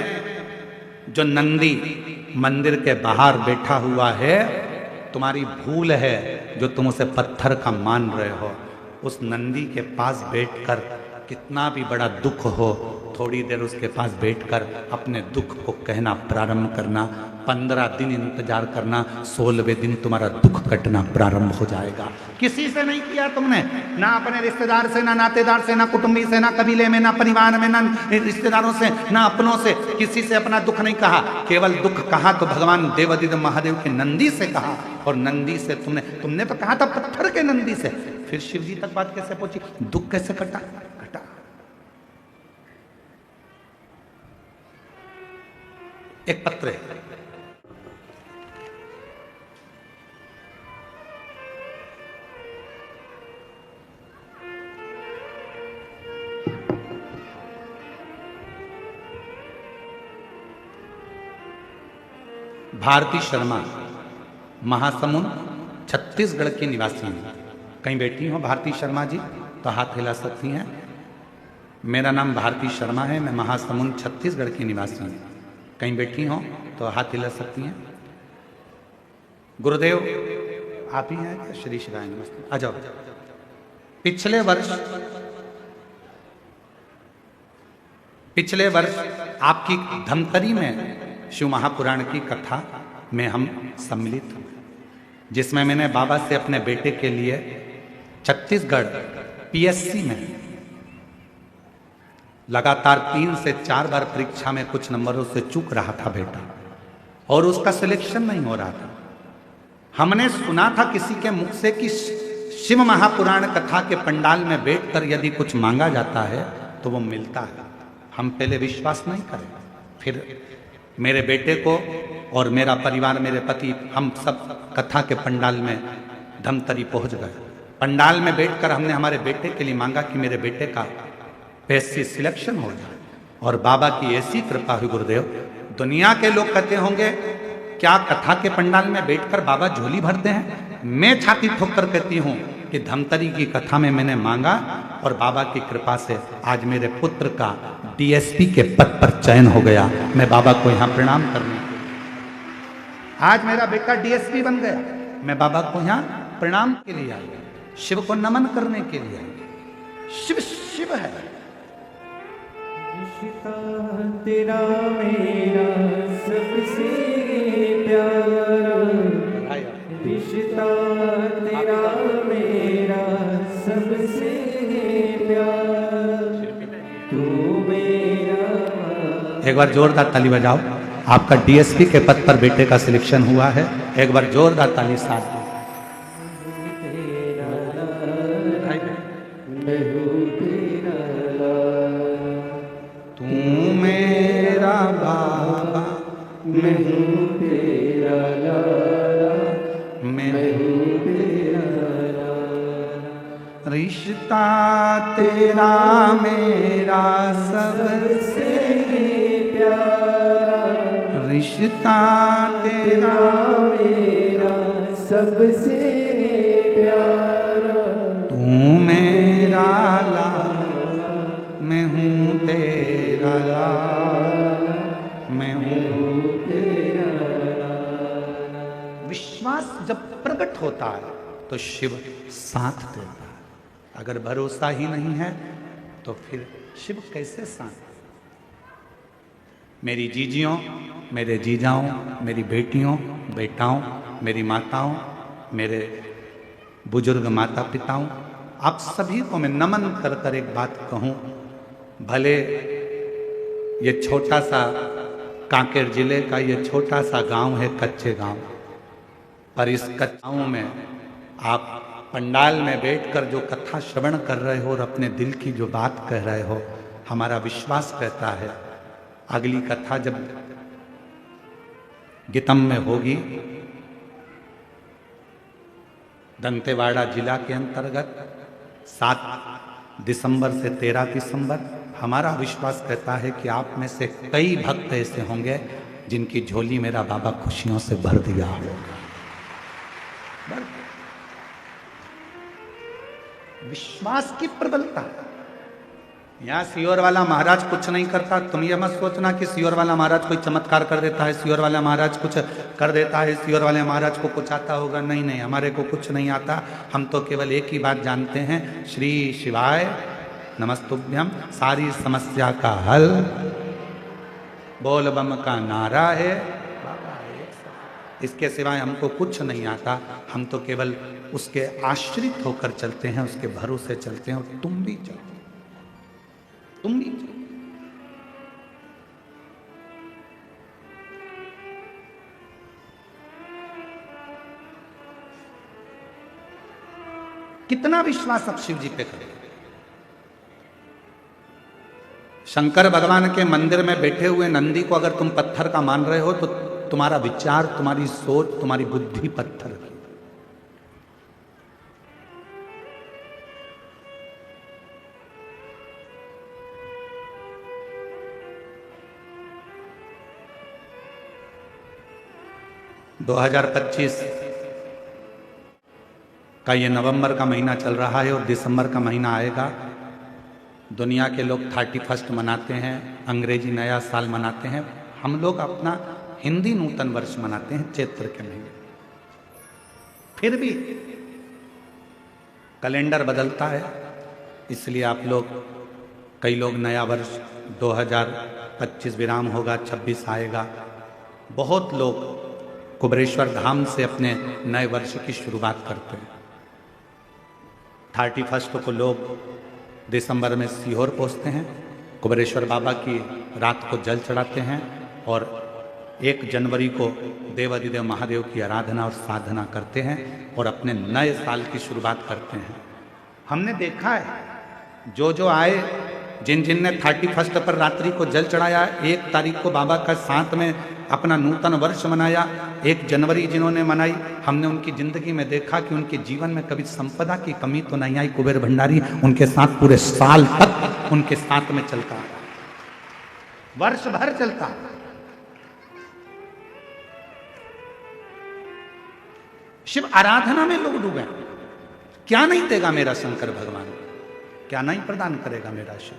जो नंदी मंदिर के बाहर बैठा हुआ है, तुम्हारी भूल है जो तुम उसे पत्थर का मान रहे हो। उस नंदी के पास बैठकर कितना भी बड़ा दुख हो, थोड़ी देर उसके पास बैठकर अपने दुख को कहना प्रारंभ करना, 15 दिन इंतजार करना, 16वें दिन तुम्हारा दुख कटना प्रारंभ हो जाएगा। किसी से नहीं किया तुमने, ना अपने रिश्तेदार से, ना नातेदार से, ना कुटुंबी से, ना कबीले में, ना परिवार में, ना रिश्तेदारों से, ना अपनों से, किसी से अपना दुख नहीं कहा। केवल दुख कहा तो भगवान देवादिदेव महादेव के नंदी से कहा, और नंदी से तुमने तो कहा था पत्थर के नंदी से। फिर शिव जी तक बात कैसे पहुंची, दुख कैसे कटा? एक पत्र है, भारती शर्मा, महासमुंद, छत्तीसगढ़ की निवासी हैं। कहीं बैठी हो भारती शर्मा जी तो हाथ हिला सकती हैं। मेरा नाम भारती शर्मा है, मैं महासमुंद छत्तीसगढ़ की निवासी हूँ। कहीं बैठी हो तो हाथ हिला सकती हैं। गुरुदेव आप ही हैं क्या? श्री शिवाय नमस्ते, आ जाओ। पिछले वर्ष आपकी धमतरी में शिव महापुराण की कथा में हम सम्मिलित हुए, जिसमें मैंने बाबा से अपने बेटे के लिए छत्तीसगढ़ पीएससी में लगातार 3 से 4 बार परीक्षा में कुछ नंबरों से चूक रहा था बेटा, और उसका सिलेक्शन नहीं हो रहा था। हमने सुना था किसी के मुख से कि शिव महापुराण कथा के पंडाल में बैठकर यदि कुछ मांगा जाता है तो वो मिलता है। हम पहले विश्वास नहीं करें, फिर मेरे बेटे को और मेरा परिवार, मेरे पति, हम सब कथा के पंडाल में धमतरी पहुंच गए। पंडाल में बैठकर हमने हमारे बेटे के लिए मांगा कि मेरे बेटे का पीएससी सिलेक्शन हो जाए, और बाबा की ऐसी कृपा हुई गुरुदेव। दुनिया के लोग कहते होंगे क्या कथा के पंडाल में बैठकर बाबा झोली भरते हैं? मैं छाती ठोककर कहती हूँ कि धमतरी की कथा में मैंने मांगा, और बाबा की कृपा से आज मेरे पुत्र का डीएसपी के पद पर चयन हो गया। मैं बाबा को यहाँ प्रणाम करने, आज मेरा बेटा डीएसपी बन गया। मैं बाबा को यहाँ प्रणाम के लिए आई, शिव को नमन करने के लिए आई। शिव शिव है। रिश्ता तेरा मेरा सबसे प्यारा, रिश्ता तेरा मेरा सबसे प्यारा, एक बार जोरदार ताली बजाओ। आपका डीएसपी के पद पर बेटे का सिलेक्शन हुआ है, एक बार जोरदार ताली साथ दो। तू मेरा बाबा, मैं हूँ तेरा लाला, मैं हूँ तेरा लाला। रिश्ता तेरा मेरा सबसे प्यारा, रिश्ता तेरा मेरा सबसे प्यारा। तू मेरा लाला, मैं हूँ तेरा लाला, मैं हूँ तेरा लाला। विश्वास जब प्रकट होता है तो शिव साथ देता है। अगर भरोसा ही नहीं है तो फिर शिव कैसे साथ? मेरी जीजियों, मेरे जीजाओं, मेरी बेटियों, बेटाओं, मेरी माताओं, मेरे बुजुर्ग माता पिताओं, आप सभी को मैं नमन कर कर एक बात कहूं। भले ये छोटा सा कांकेर जिले का ये छोटा सा गांव है, कच्चे गांव, पर इस कच्चे गांव में आप पंडाल में बैठकर जो कथा श्रवण कर रहे हो और अपने दिल की जो बात कह रहे हो, हमारा विश्वास कहता है अगली कथा जब गीतम में होगी, दंतेवाड़ा जिला के अंतर्गत 7 दिसंबर से 13 दिसंबर, हमारा विश्वास कहता है कि आप में से कई भक्त ऐसे होंगे जिनकी झोली मेरा बाबा खुशियों से भर दिया होगा। विश्वास की प्रबलता। यहाँ सियोर वाला महाराज कुछ नहीं करता, तुम ये मत सोचना कि सियोर वाला महाराज कोई चमत्कार कर देता है, सियोर वाला महाराज कुछ कर देता है, सियोर वाले महाराज को कुछ आता होगा। नहीं नहीं, हमारे को कुछ नहीं आता। हम तो केवल एक ही बात जानते हैं, श्री शिवाय नमस्तुभ्यम, सारी समस्या का हल बोल बम का नारा है। इसके सिवाय हमको कुछ नहीं आता। हम तो केवल उसके आश्रित होकर चलते हैं, उसके भरोसे चलते हैं। और तुम भी चलो, तुम भी चलो। कितना विश्वास अब शिव जी पे करें। शंकर भगवान के मंदिर में बैठे हुए नंदी को अगर तुम पत्थर का मान रहे हो तो तुम्हारा विचार, तुम्हारी सोच, तुम्हारी बुद्धि पत्थर की। – 2025 का ये नवंबर का महीना चल रहा है और दिसंबर का महीना आएगा। दुनिया के लोग 31 मनाते हैं, अंग्रेजी नया साल मनाते हैं। हम लोग अपना हिंदी नूतन वर्ष मनाते हैं चैत्र के महीने। फिर भी कैलेंडर बदलता है, इसलिए आप लोग, कई लोग नया वर्ष 2025 विराम होगा, 26 आएगा। बहुत लोग कुबेरेश्वर धाम से अपने नए वर्ष की शुरुआत करते हैं। 31 को लोग दिसंबर में सीहोर पहुँचते हैं, कुबेरेश्वर बाबा की रात को जल चढ़ाते हैं और 1 जनवरी को देवाधिदेव महादेव की आराधना और साधना करते हैं और अपने नए साल की शुरुआत करते हैं। हमने देखा है जो आए, जिन ने 31 पर रात्रि को जल चढ़ाया, 1 तारीख को बाबा का साथ में अपना नूतन वर्ष मनाया, 1 जनवरी जिन्होंने मनाई, हमने उनकी जिंदगी में देखा कि उनके जीवन में कभी संपदा की कमी तो नहीं आई। कुबेर भंडारी उनके साथ पूरे साल तक उनके साथ में चलता, वर्ष भर चलता। शिव आराधना में लोग डूबे। क्या नहीं देगा मेरा शंकर भगवान, क्या नहीं प्रदान करेगा मेरा शिव।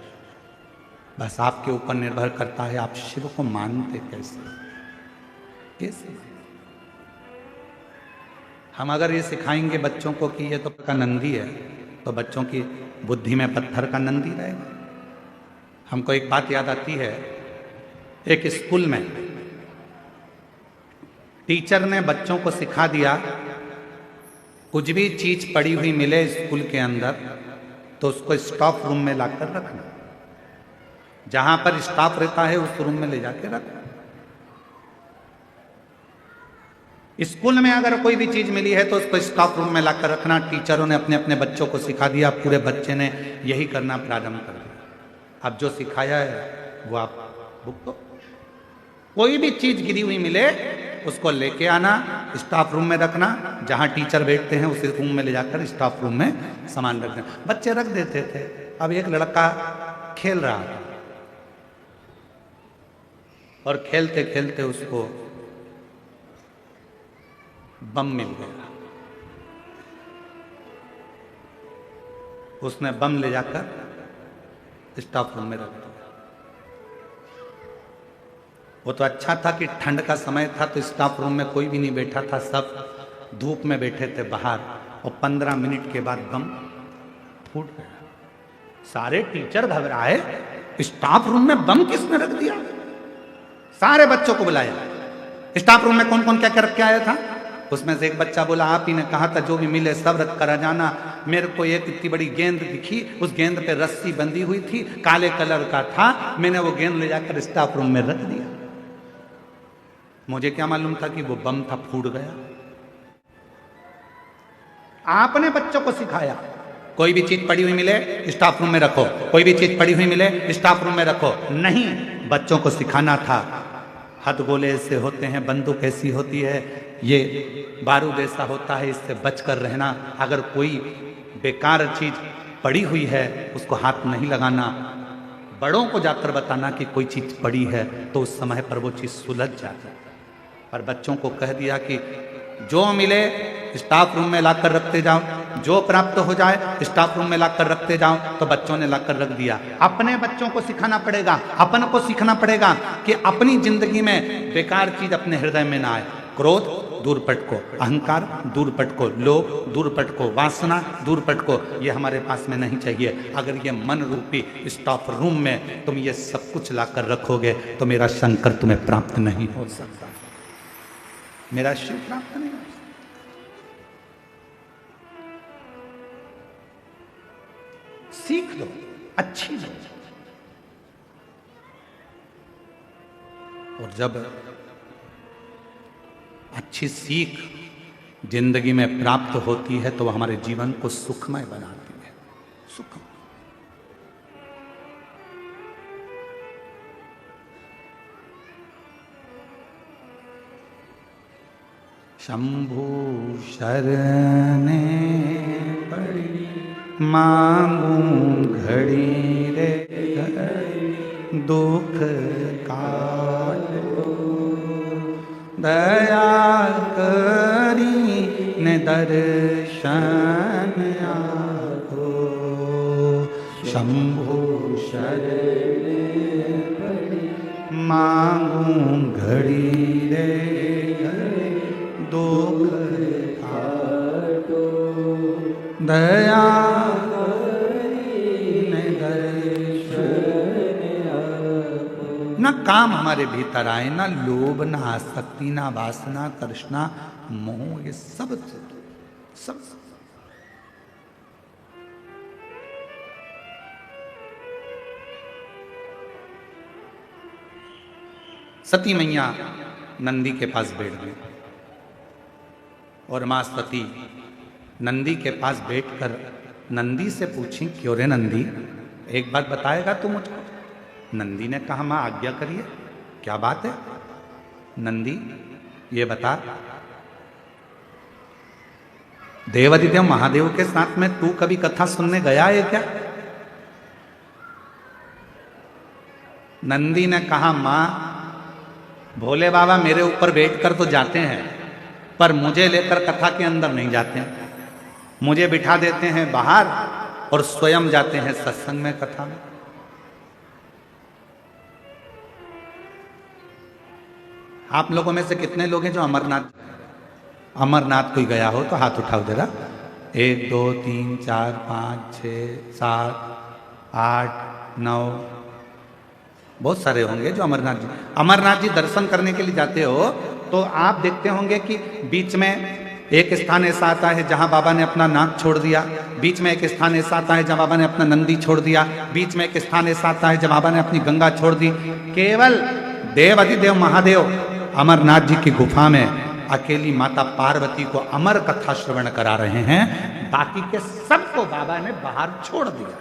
बस आपके ऊपर निर्भर करता है आप शिव को मानते कैसे। हम अगर ये सिखाएंगे बच्चों को कि ये तो का नंदी है, तो बच्चों की बुद्धि में पत्थर का नंदी रहेगा। हमको एक बात याद आती है, एक स्कूल में टीचर ने बच्चों को सिखा दिया, कुछ भी चीज पड़ी हुई मिले स्कूल के अंदर तो उसको स्टॉफ रूम में लाकर रखना। जहां पर स्टाफ रहता है उस रूम में ले जाके रख। स्कूल में अगर कोई भी चीज मिली है तो उसको स्टाफ रूम में लाकर रखना। टीचरों ने अपने अपने बच्चों को सिखा दिया, पूरे बच्चे ने यही करना प्रारंभ कर दिया। अब जो सिखाया है वो आप भुगतो। कोई भी चीज गिरी हुई मिले उसको लेके आना, स्टाफ रूम में रखना, जहां टीचर बैठते हैं उसी रूम में ले जाकर स्टाफ रूम में सामान रख देना। बच्चे रख देते थे। अब एक लड़का खेल रहा था और खेलते खेलते उसको बम मिल गया। उसने बम ले जाकर स्टाफ रूम में रख दिया। वो तो अच्छा था कि ठंड का समय था तो स्टाफ रूम में कोई भी नहीं बैठा था, सब धूप में बैठे थे बाहर। और 15 मिनट के बाद बम फूट गया। सारे टीचर घबराए, स्टाफ रूम में बम किसने रख दिया? सारे बच्चों को बुलाया। स्टाफ रूम में कौन कौन क्या क्या रख के आया था? उसमें से एक बच्चा बोला, आप ही ने कहा था जो भी मिले सब रख कर आ जाना। मेरे को एक इतनी बड़ी गेंद दिखी, उस गेंद पे रस्सी बंधी हुई थी, काले कलर का था, मैंने वो गेंद ले जाकर स्टाफ रूम में रख दिया। मुझे क्या मालूम था कि वो बम था, फूट गया। आपने बच्चों को सिखाया कोई भी चीज पड़ी हुई मिले स्टाफ रूम में रखो, कोई भी चीज पड़ी हुई मिले स्टाफ रूम में रखो। नहीं, बच्चों को सिखाना था हथगोले ऐसे होते हैं, बंदूक ऐसी होती है, ये बारूद ऐसा होता है, इससे बचकर रहना। अगर कोई बेकार चीज पड़ी हुई है उसको हाथ नहीं लगाना। बड़ों को जाकर बताना कि कोई चीज पड़ी है तो उस समय पर वो चीज सुलझ जाती है। पर बच्चों को कह दिया कि जो मिले स्टाफ रूम में लाकर रखते जाओ, जो प्राप्त हो जाए स्टाफ रूम में लाकर रखते जाओ। तो बच्चों ने लाकर रख दिया। अपने बच्चों को सिखाना पड़ेगा, अपन को सीखना पड़ेगा कि अपनी जिंदगी में बेकार चीज अपने हृदय में ना आए। क्रोध दूर पटको, अहंकार दूर पटको, लोभ दूर पटको, वासना दूर पटको, ये हमारे पास में नहीं चाहिए। अगर ये मन रूपी स्टाफ रूम में तुम ये सब कुछ लाकर रखोगे तो मेरा शंकर तुम्हें प्राप्त नहीं हो सकता, मेरा शिव प्राप्त नहीं हो सकता। सीख लो, अच्छी लो। और जब अच्छी सीख जिंदगी में प्राप्त होती है तो वह हमारे जीवन को सुखमय बनाती है। सुख शंभु शरणे पड़ी मांगू घड़ी रे दुख काटो, दया करी ने दर्शन आको। शंभु शरणे पड़ी मांगू घड़ी रे दुख काटो, दया न काम हमारे भीतर आए, ना लोभ, ना आसक्ति, ना वासना, तृष्णा, मोह, ये सब सब सती मैया नंदी के पास बैठ गई और मां सती नंदी के पास बैठकर नंदी से पूछी, क्यों रे नंदी, एक बात बताएगा तू मुझको? नंदी ने कहा, मां आज्ञा करिए, क्या बात है? नंदी ये बता, देवादिदेव महादेव के साथ में तू कभी कथा सुनने गया है क्या? नंदी ने कहा, मां भोले बाबा मेरे ऊपर बैठकर तो जाते हैं पर मुझे लेकर कथा के अंदर नहीं जाते हैं। मुझे बिठा देते हैं बाहर और स्वयं जाते हैं सत्संग में, कथा में। आप लोगों में से कितने लोग हैं जो अमरनाथ कोई गया हो तो हाथ उठाओ जरा। 1 2 3 4 5 6 7 8 9, बहुत सारे होंगे जो अमरनाथ जी दर्शन करने के लिए जाते हो तो आप देखते होंगे कि बीच में एक स्थान ऐसा आता है जहां बाबा ने अपना नाक छोड़ दिया बीच में एक स्थान ऐसा आता है जब बाबा ने अपना नंदी छोड़ दिया, बीच में एक स्थान ऐसा आता है जब बाबा ने अपनी गंगा छोड़ दी। केवल देव अधिदेव महादेव अमरनाथ जी की गुफा में अकेली माता पार्वती को अमर कथा श्रवण करा रहे हैं, बाकी के सबको बाबा ने बाहर छोड़ दिया,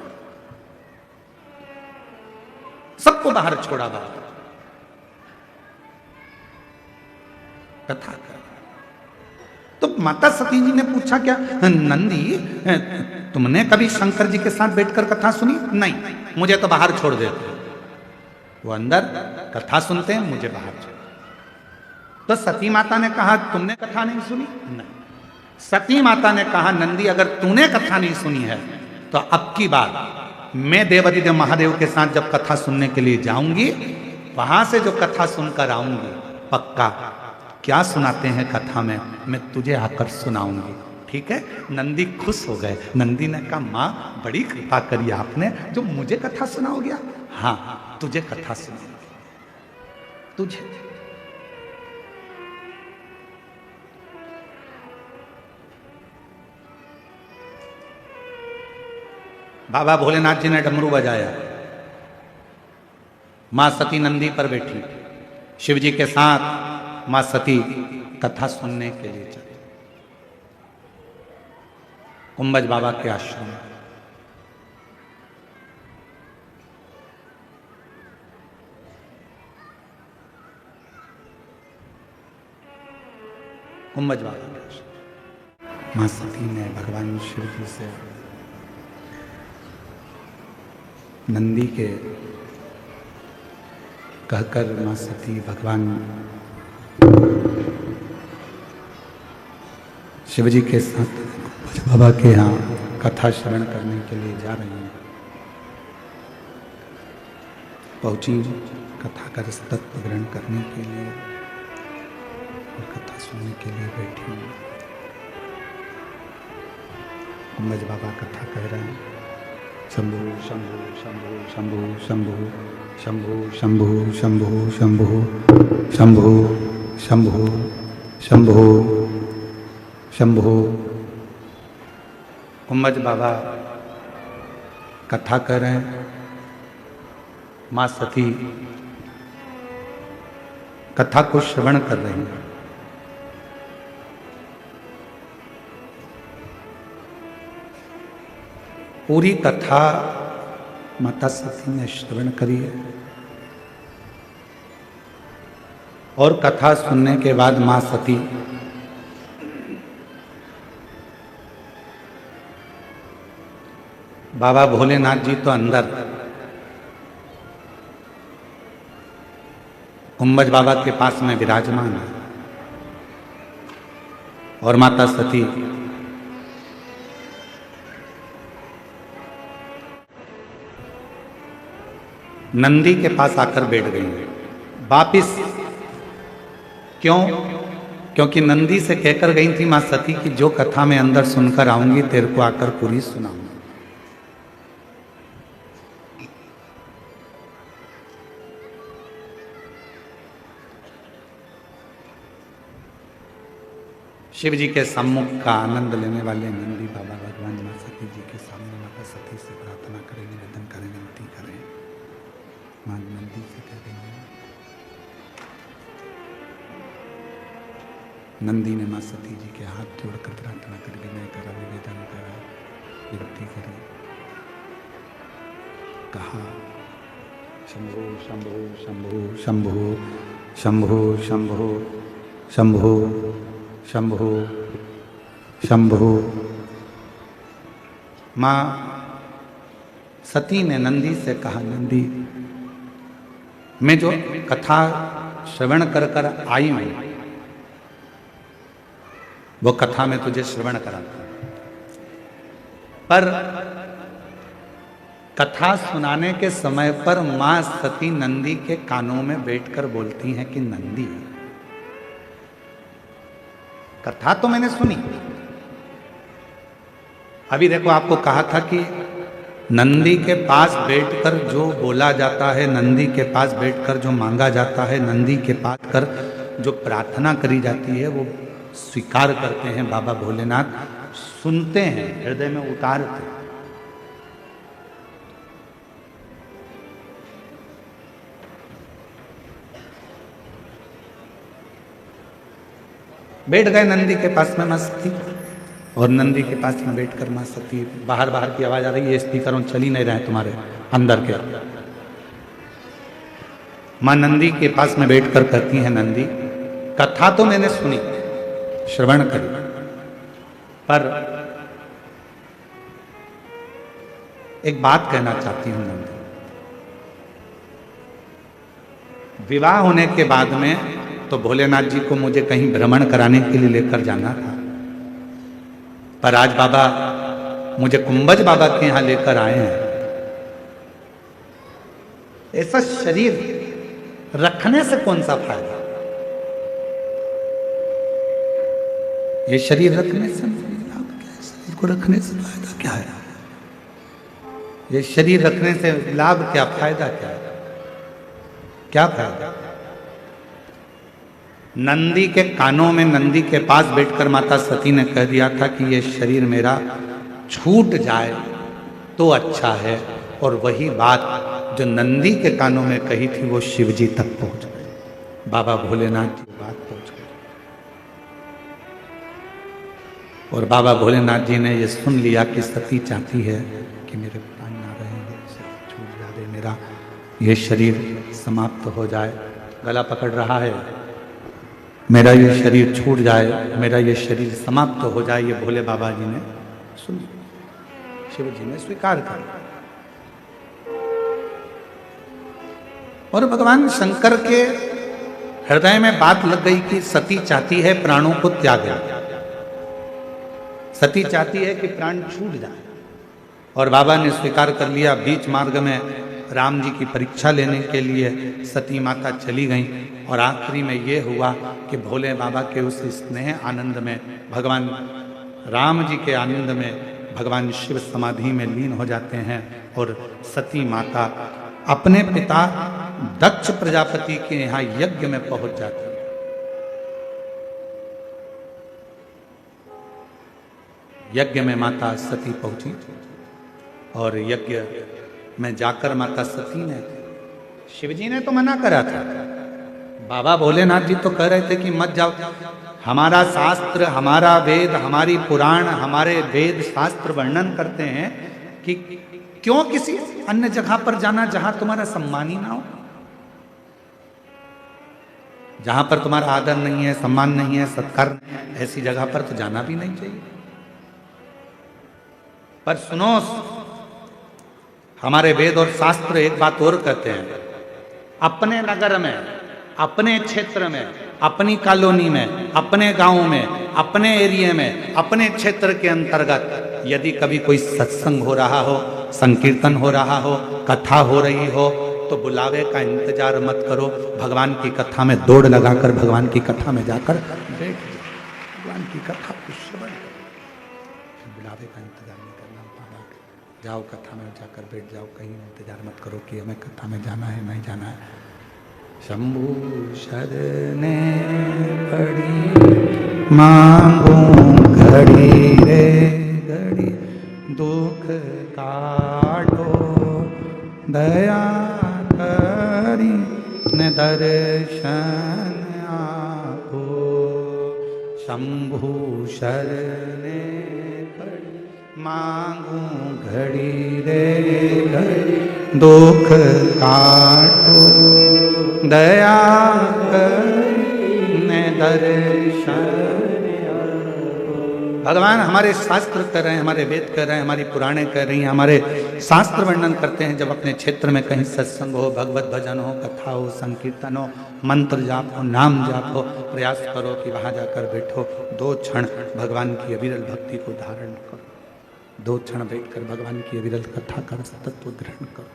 सबको बाहर छोड़ा बाबा। कथा कर तो माता सती जी ने पूछा, क्या नंदी तुमने कभी शंकर जी के साथ बैठकर कथा सुनी? नहीं, मुझे तो बाहर छोड़ देते। वो अंदर कथा सुनते हैं, मुझे बाहर छोड़। तो सती माता ने कहा तुमने कथा नहीं सुनी? नहीं। सती माता ने कहा नंदी अगर तूने कथा नहीं सुनी है तो अब की बार मैं देवाधिदेव महादेव के साथ जब कथा सुनने के लिए जाऊंगी, वहां से जो कथा सुनकर आऊंगी, पक्का क्या सुनाते हैं कथा में मैं तुझे आकर सुनाऊंगी। ठीक है? नंदी खुश हो गए। नंदी ने कहा माँ बड़ी कृपा करी आपने, जो मुझे कथा सुनाओगे? हाँ तुझे कथा सुनाऊंगी, तुझे। बाबा भोलेनाथ जी ने डमरू बजाया, मां सती नंदी पर बैठी, शिव जी के साथ मां सती कथा सुनने के लिए चली कुंभज बाबा के आश्रम। कुंभज बाबा के आश्रम मां सती ने भगवान शिव जी से नंदी के कहकर मां सती भगवान शिव जी के साथ बाबा के यहाँ कथा श्रवण करने के लिए जा रही हैं। पहुंची, कथा का रस तत्व ग्रहण करने के लिए और कथा सुनने के लिए बैठी। कुंभज बाबा कथा कह रहे हैं, शंभु शंभु शंभु शंभु शंभु शंभु शंभु शंभु शंभु शंभु शंभु शंभु। कुंभज बाबा कथा कर रहे हैं, मां सती कथा को श्रवण कर रही हैं। पूरी कथा माता सती ने श्रवण करी है और कथा सुनने के बाद मां सती बाबा भोलेनाथ जी तो अंदर, कुंभज बाबा के पास में विराजमान है और माता सती नंदी के पास आकर बैठ गई है वापिस। क्यों? क्योंकि नंदी से कहकर गई थी मां सती की जो कथा मैं अंदर सुनकर आऊंगी तेरे को आकर पूरी सुनाऊंगी। शिव जी के सम्मुख का आनंद लेने वाले नंदी बाबा भगवान मां सती जी के सामने माता सती से प्रार्थना करें, निवेदन करें, विनती करें। मां नंदी से कह रही है, नंदी ने मां सती जी के हाथ जोड़कर प्रार्थना कर, विनय करा, निवेदन करा, विनती करी, कहा शंभो शंभो शंभो शंभो शंभो शंभो शंभो शंभो शंभो। मां सती ने नंदी से कहा, नंदी मैं जो कथा श्रवण कर कर आई हूं वो कथा में तुझे श्रवण कराता हूं, पर कथा सुनाने के समय पर मां सती नंदी के कानों में बैठकर बोलती हैं कि नंदी कथा तो मैंने सुनी, अभी देखो आपको कहा था कि नंदी के पास बैठकर जो बोला जाता है, नंदी के पास बैठकर जो मांगा जाता है, नंदी के पास कर जो प्रार्थना करी जाती है वो स्वीकार करते हैं बाबा भोलेनाथ, सुनते हैं, हृदय में उतारते हैं। बैठ गए नंदी के पास में मां सती, और नंदी के पास में बैठकर मां सती, बाहर बाहर की आवाज आ रही है, स्पीकरों चल ही नहीं रहे तुम्हारे अंदर के। मां नंदी के पास में बैठकर कहती है, नंदी कथा तो मैंने सुनी, श्रवण करी, पर एक बात कहना चाहती हूं नंदी। विवाह होने के बाद में तो भोलेनाथ जी को मुझे कहीं भ्रमण कराने के लिए लेकर जाना था, पर आज बाबा मुझे कुंभज बाबा के यहां लेकर आए हैं। ऐसा शरीर रखने से कौन सा फायदा? ये शरीर रखने से लाभ क्या है? शरीर को रखने से फायदा क्या है? ये शरीर रखने से लाभ क्या, फायदा क्या है? क्या फायदा? नंदी के कानों में, नंदी के पास बैठकर माता सती ने कह दिया था कि ये शरीर मेरा छूट जाए तो अच्छा है, और वही बात जो नंदी के कानों में कही थी वो शिवजी तक पहुंच गई, बाबा भोलेनाथ जी बात पहुंच गई। और बाबा भोलेनाथ जी ने ये सुन लिया कि सती चाहती है कि मेरे प्राण ना रहेंगे, छूट जाए मेरा, ये शरीर समाप्त हो जाए, गला पकड़ रहा है, मेरा ये शरीर छूट जाए, मेरा ये शरीर समाप्त हो जाए। ये भोले बाबा जी ने सुन, शिव जी ने स्वीकार कर। और भगवान शंकर के हृदय में बात लग गई कि सती चाहती है प्राणों को त्यागे, सती चाहती है कि प्राण छूट जाए, और बाबा ने स्वीकार कर लिया। बीच मार्ग में राम जी की परीक्षा लेने के लिए सती माता चली गई, और आखिरी में ये हुआ कि भोले बाबा के उस स्नेह आनंद में, भगवान राम जी के आनंद में भगवान शिव समाधि में लीन हो जाते हैं, और सती माता अपने पिता दक्ष प्रजापति के यहाँ यज्ञ में पहुंच जाती है। यज्ञ में माता सती पहुंची, और यज्ञ में जाकर माता सती ने, शिवजी ने तो मना करा था, बाबा भोलेनाथ जी तो कह रहे थे कि मत जाओ, हमारा शास्त्र, हमारा वेद, हमारी पुराण, हमारे वेद शास्त्र वर्णन करते हैं कि क्यों किसी अन्य जगह पर जाना जहां तुम्हारा सम्मान ही ना हो, जहां पर तुम्हारा आदर नहीं है, सम्मान नहीं है, सत्कार नहीं है, ऐसी जगह पर तो जाना भी नहीं चाहिए। पर सुनो, हमारे वेद और शास्त्र एक बात और कहते हैं, अपने नगर में, अपने क्षेत्र में, अपनी कॉलोनी में, अपने गांव में, अपने एरिया में, अपने क्षेत्र के अंतर्गत यदि कभी कोई सत्संग हो रहा हो, संकीर्तन हो रहा हो, कथा हो रही हो, तो बुलावे का इंतजार मत करो, भगवान की कथा में दौड़ लगाकर भगवान की कथा में जाकर बैठ जाओ, भगवान की कथा को श्रवण करो, बुलावे का इंतजार नहीं करना, जाओ कथा में जाकर बैठ जाओ, कहीं इंतजार मत करो कि हमें कथा में जाना है, नहीं जाना है। शंभु शरणे पड़ी मांगू घड़ी रे घड़ी, दुख काटो दया करी न दर्शन आपो। शंभु शरणे मांगू घड़ी रे घड़ी, दुख काटो दया करने दर्शन। भगवान हमारे शास्त्र कर रहे हैं, हमारे वेद कर रहे हैं, हमारी पुराणे कर रही हैं, हमारे शास्त्र वर्णन करते हैं, जब अपने क्षेत्र में कहीं सत्संग हो, भगवत भजन हो, कथा हो, संकीर्तन हो, मंत्र जाप हो, नाम जाप हो, प्रयास करो कि वहां जाकर बैठो, 2 क्षण भगवान की अविरल भक्ति को धारण करो, 2 क्षण बैठकर भगवान की अविरल कथा कर तत्व ग्रहण करो।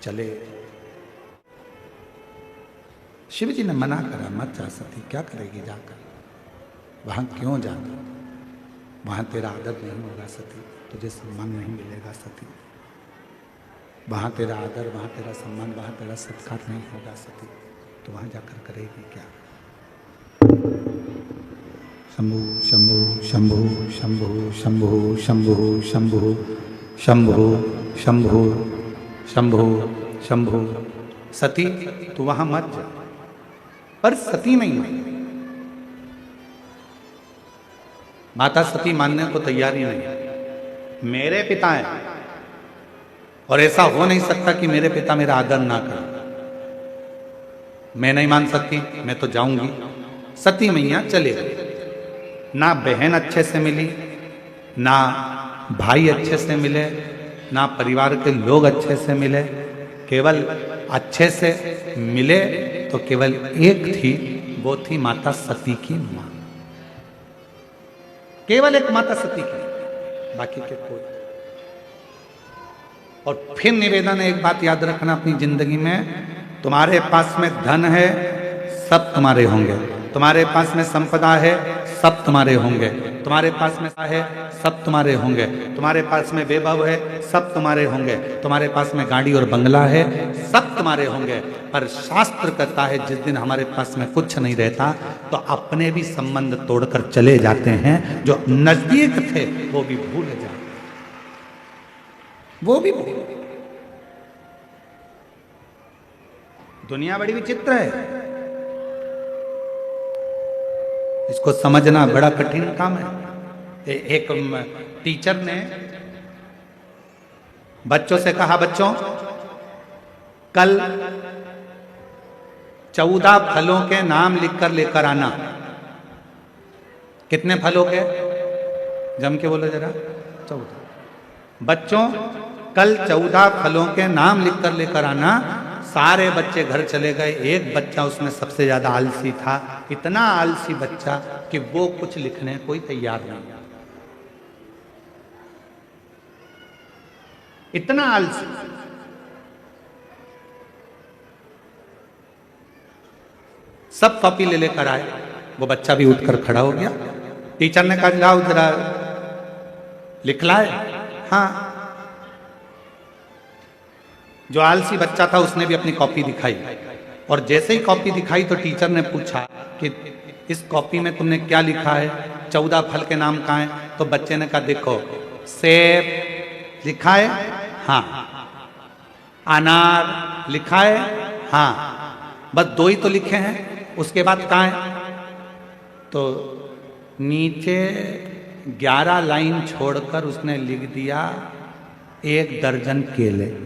चले, शिव जी ने मना करा, मत जा सती, क्या करेगी जाकर, वहां क्यों जाना, वहां तेरा आदर नहीं होगा सती, तुझे सम्मान नहीं मिलेगा सती, वहां तेरा आदर, वहां तेरा सम्मान, वहां तेरा सत्कार नहीं होगा सती, तो वहां जाकर करेगी क्या। शंभु शंभु शंभु शंभु शंभु शंभु शंभु शंभु शंभु शंभु शंभु। सती तू वहां मत जा, पर सती नहीं है। माता सती मानने को तैयार ही नहीं। मेरे पिता हैं और ऐसा हो नहीं सकता कि मेरे पिता मेरा आदर ना करें। मैं नहीं मान सकती, मैं तो जाऊंगी। सती मैया चले गई। ना बहन अच्छे से मिली, ना भाई अच्छे से मिले, ना परिवार के लोग अच्छे से मिले। केवल अच्छे से मिले तो केवल एक थी, वो थी माता सती की मां। केवल एक माता सती की, बाकी के कोई। और फिर निवेदन है, एक बात याद रखना अपनी जिंदगी में, तुम्हारे पास में धन है सब तुम्हारे होंगे, तुम्हारे पास में संपदा है सब तुम्हारे होंगे, तुम्हारे पास में है सब तुम्हारे होंगे, तुम्हारे पास में वैभव है सब तुम्हारे होंगे, तुम्हारे पास में गाड़ी और बंगला है सब तुम्हारे होंगे। पर शास्त्र कहता है जिस दिन हमारे पास में कुछ नहीं रहता तो अपने भी संबंध तोड़कर चले जाते हैं। जो नजदीक थे वो भी भूल जाते, वो भी भूल। दुनिया बड़ी विचित्र है, इसको समझना बड़ा कठिन काम है। एक टीचर ने बच्चों से कहा, बच्चों कल 14 फलों के नाम लिखकर लेकर आना। कितने फलों के? जम के बोलो जरा। 14। बच्चों कल 14 फलों के नाम लिखकर लेकर आना। सारे बच्चे घर चले गए। एक बच्चा उसमें सबसे ज्यादा आलसी था, इतना आलसी बच्चा कि वो कुछ लिखने कोई तैयार नहीं, इतना आलसी। सब कॉपी ले लेकर आए, वो बच्चा भी उठकर खड़ा हो गया। टीचर ने कहा जाओ जरा लिख लाए। हाँ, जो आलसी बच्चा था उसने भी अपनी कॉपी दिखाई, और जैसे ही कॉपी दिखाई तो टीचर ने पूछा कि इस कॉपी में तुमने क्या लिखा है, 14 फल के नाम कहाँ हैं? तो बच्चे ने कहा देखो, सेब लिखा है, हाँ। अनार लिखा है, हाँ। बस 2 ही तो लिखे हैं, उसके बाद कहाँ है? तो नीचे 11 लाइन छोड़कर उसने लिख दिया 1 दर्जन केले।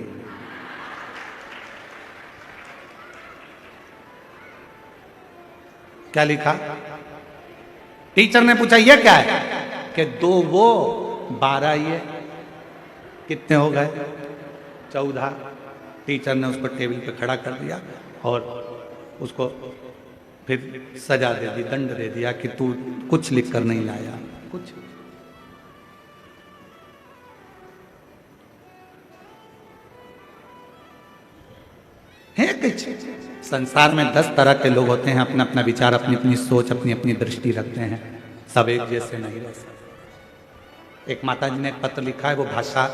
क्या लिखा? टीचर ने पूछा ये क्या है? कि 2 वो 12 ये, कितने हो गए? 14। टीचर ने उसको टेबल पे खड़ा कर दिया और उसको फिर सजा दे दी, दंड दे दिया कि तू कुछ लिख कर नहीं लाया, कुछ। है कुछ। संसार में 10 तरह के लोग होते हैं, अपना अपना विचार, अपनी अपनी सोच, अपनी अपनी दृष्टि रखते हैं। सब एक जैसे नहीं रह सकते। एक माता जी ने एक पत्र लिखा है, वो भाषा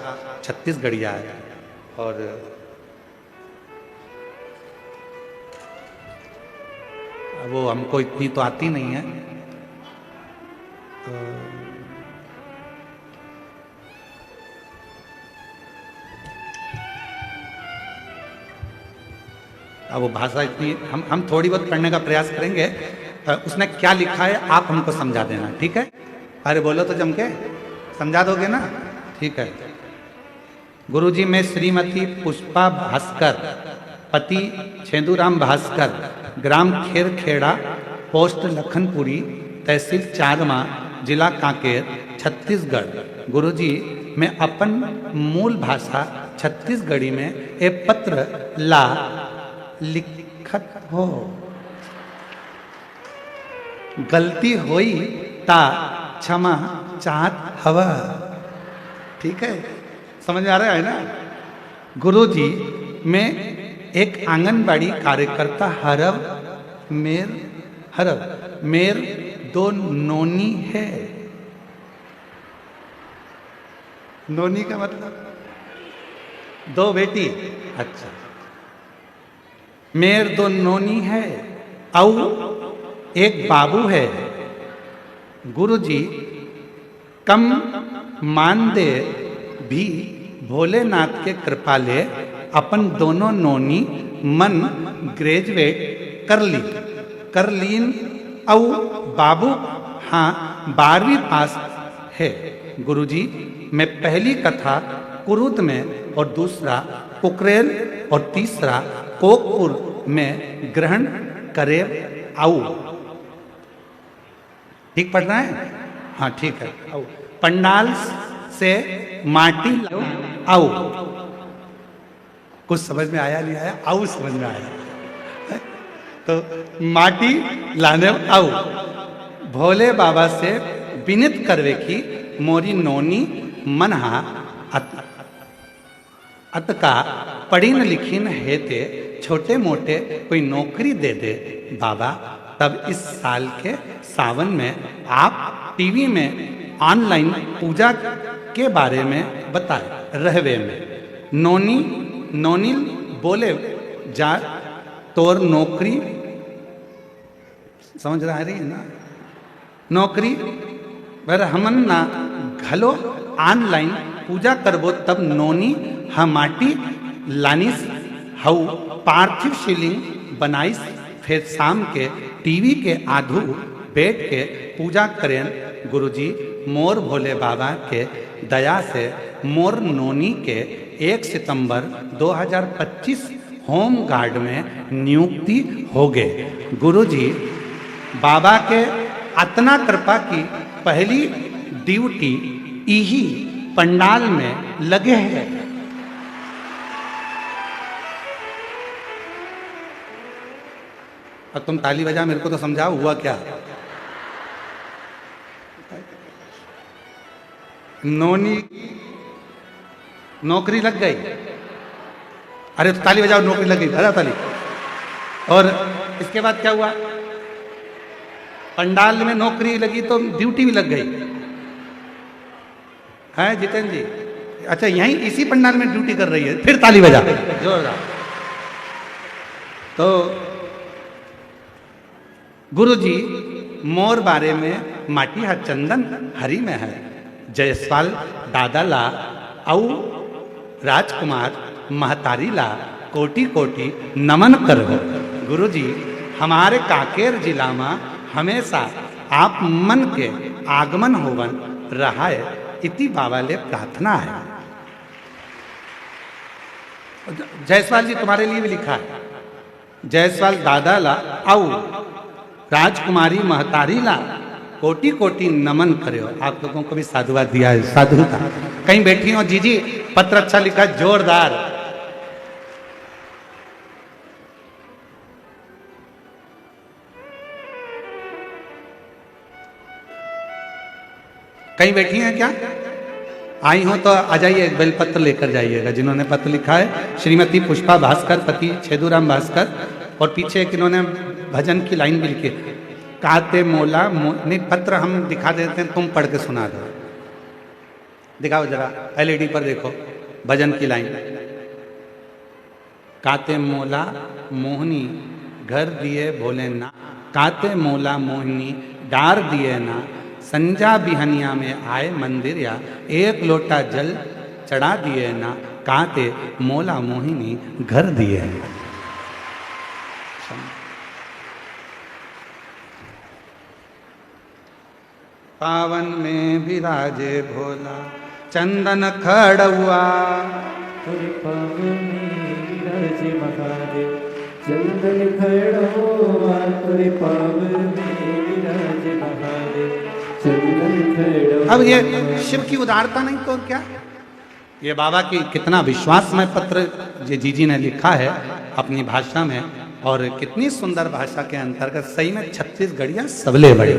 छत्तीसगढ़िया है और वो हमको इतनी तो आती नहीं है। तो अब वो भाषा इतनी, हम थोड़ी बहुत पढ़ने का प्रयास करेंगे। उसने क्या लिखा है आप हमको समझा देना, ठीक है? अरे बोलो तो जम के, समझा दोगे ना? ठीक है। गुरुजी, मैं श्रीमती पुष्पा भास्कर, पति छेदूराम भास्कर, ग्राम खेरखेड़ा, पोस्ट लखनपुरी, तहसील चारमा, जिला कांकेर, छत्तीसगढ़। गुरुजी, मैं अपन मूल भाषा छत्तीसगढ़ी में एक पत्र ला लिखत हो। गलती होई ता क्षमा चाहत हवा। ठीक है, समझ आ रहा है ना? गुरुजी, मैं एक आंगनबाड़ी कार्यकर्ता हरव मेर 2 नोनी है। नोनी का मतलब 2 बेटी। अच्छा, मेर 2 नोनी है और एक बाबू है। गुरुजी कम मानदे भी भोलेनाथ के कृपाले अपन दोनों नोनी मन ग्रेजुएट कर लीन औ बाबू हाँ 12वीं पास है। गुरुजी मैं पहली कथा कुरुद में और दूसरा कुकरेल और तीसरा कोकपुर में ग्रहण करे आऊ। ठीक पढ़ रहा है? हाँ ठीक है। आऊ पंडाल से माटी आऊ। कुछ समझ में आया नहीं आया? आऊ समझ में आया। तो माटी लाने आऊ। भोले बाबा से विनित करवे की मोरी नोनी मनहा अतका पढ़ीन लिखीन हेते छोटे मोटे कोई नौकरी दे दे बाबा। तब इस साल के सावन में आप टीवी में ऑनलाइन पूजा के बारे में बताए रहवे में। नोनी बोले जा तोर नौकरी समझ रहा है ना? नौकरी पर हमन ना घलो ऑनलाइन पूजा करबो तब नोनी हमाटी लानिस हऊ पार्थिव शिवलिंग बनाइस। फिर शाम के टीवी के आधू बैठ के पूजा करें। गुरुजी मोर भोले बाबा के दया से मोर नोनी के 1 सितंबर 2025 होम गार्ड में नियुक्ति हो गए। गुरुजी बाबा के अतना कृपा की पहली ड्यूटी यही पंडाल में लगे हैं। अब तुम ताली बजा, मेरे को तो समझाओ हुआ क्या? नोनी नौकरी लग गई। अरे तो ताली बजाओ, नौकरी लग गई, बजाओ ताली। और इसके बाद क्या हुआ? पंडाल में नौकरी लगी तो ड्यूटी भी लग गई है जितेंद्र जी। अच्छा यहीं इसी पंडाल में ड्यूटी कर रही है, फिर ताली बजा जोरदार। तो गुरुजी मोर बारे में माटी हा चंदन हरी में है। जयसवाल दादा ला औ राजकुमार महतारी ला कोटि कोटि नमन करो। गुरुजी हमारे कांकेर जिला में हमेशा आप मन के आगमन होवन रहा है, इति बाबा ले प्रार्थना है। जयसवाल जी तुम्हारे लिए भी लिखा है। जयसवाल दादा ला औ राजकुमारी महतारी ला कोटि कोटि नमन करो। आप लोगों को भी साधुवाद दिया है, साधुता। कहीं बैठी हो जीजी, पत्र अच्छा लिखा, जोरदार। कहीं बैठी हैं क्या? आई हो तो आ जाइए, एक बेलपत्र लेकर जाइएगा। जिन्होंने पत्र लिखा है श्रीमती पुष्पा भास्कर, पति छेदूराम भास्कर, और पीछे एक इन्होंने भजन की लाइन भी लिखी, काते मोला नहीं, पत्र हम दिखा देते हैं, तुम पढ़ के सुना दो। दिखाओ जरा, एलईडी पर देखो भजन की लाइन। काते मोला मोहनी घर दिए भोलेनाथ, काते मोला मोहनी डार दिए ना, संजा बिहनिया में आए मंदिर या एक लोटा जल चढ़ा दिए ना, काते मोला मोहिनी घर दिए। पावन में विराजे भोला चंदन खड़ुआ, पावन में विराजे महादेव चंदन खड़ुआ, तुरे पावन में विराजे महादेव चंदन खड़ुआ। अब ये शिव की उदारता नहीं तो क्या? ये बाबा की कितना विश्वासमय पत्र ये जीजी ने लिखा है अपनी भाषा में, और कितनी सुंदर भाषा के अंतर्गत सही में छत्तीसगढ़िया सबले बड़े।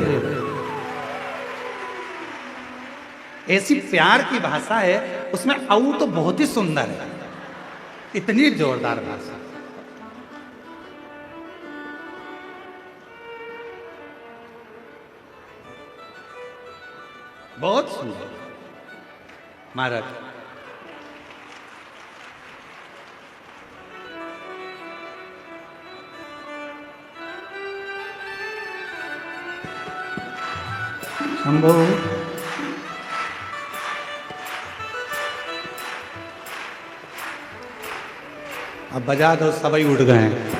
ऐसी प्यार की भाषा है, उसमें औ तो बहुत ही सुंदर है, इतनी जोरदार भाषा। बहुत सुंदर महाराज। शंभो। अब बजा दो, सभी उठ गए हैं।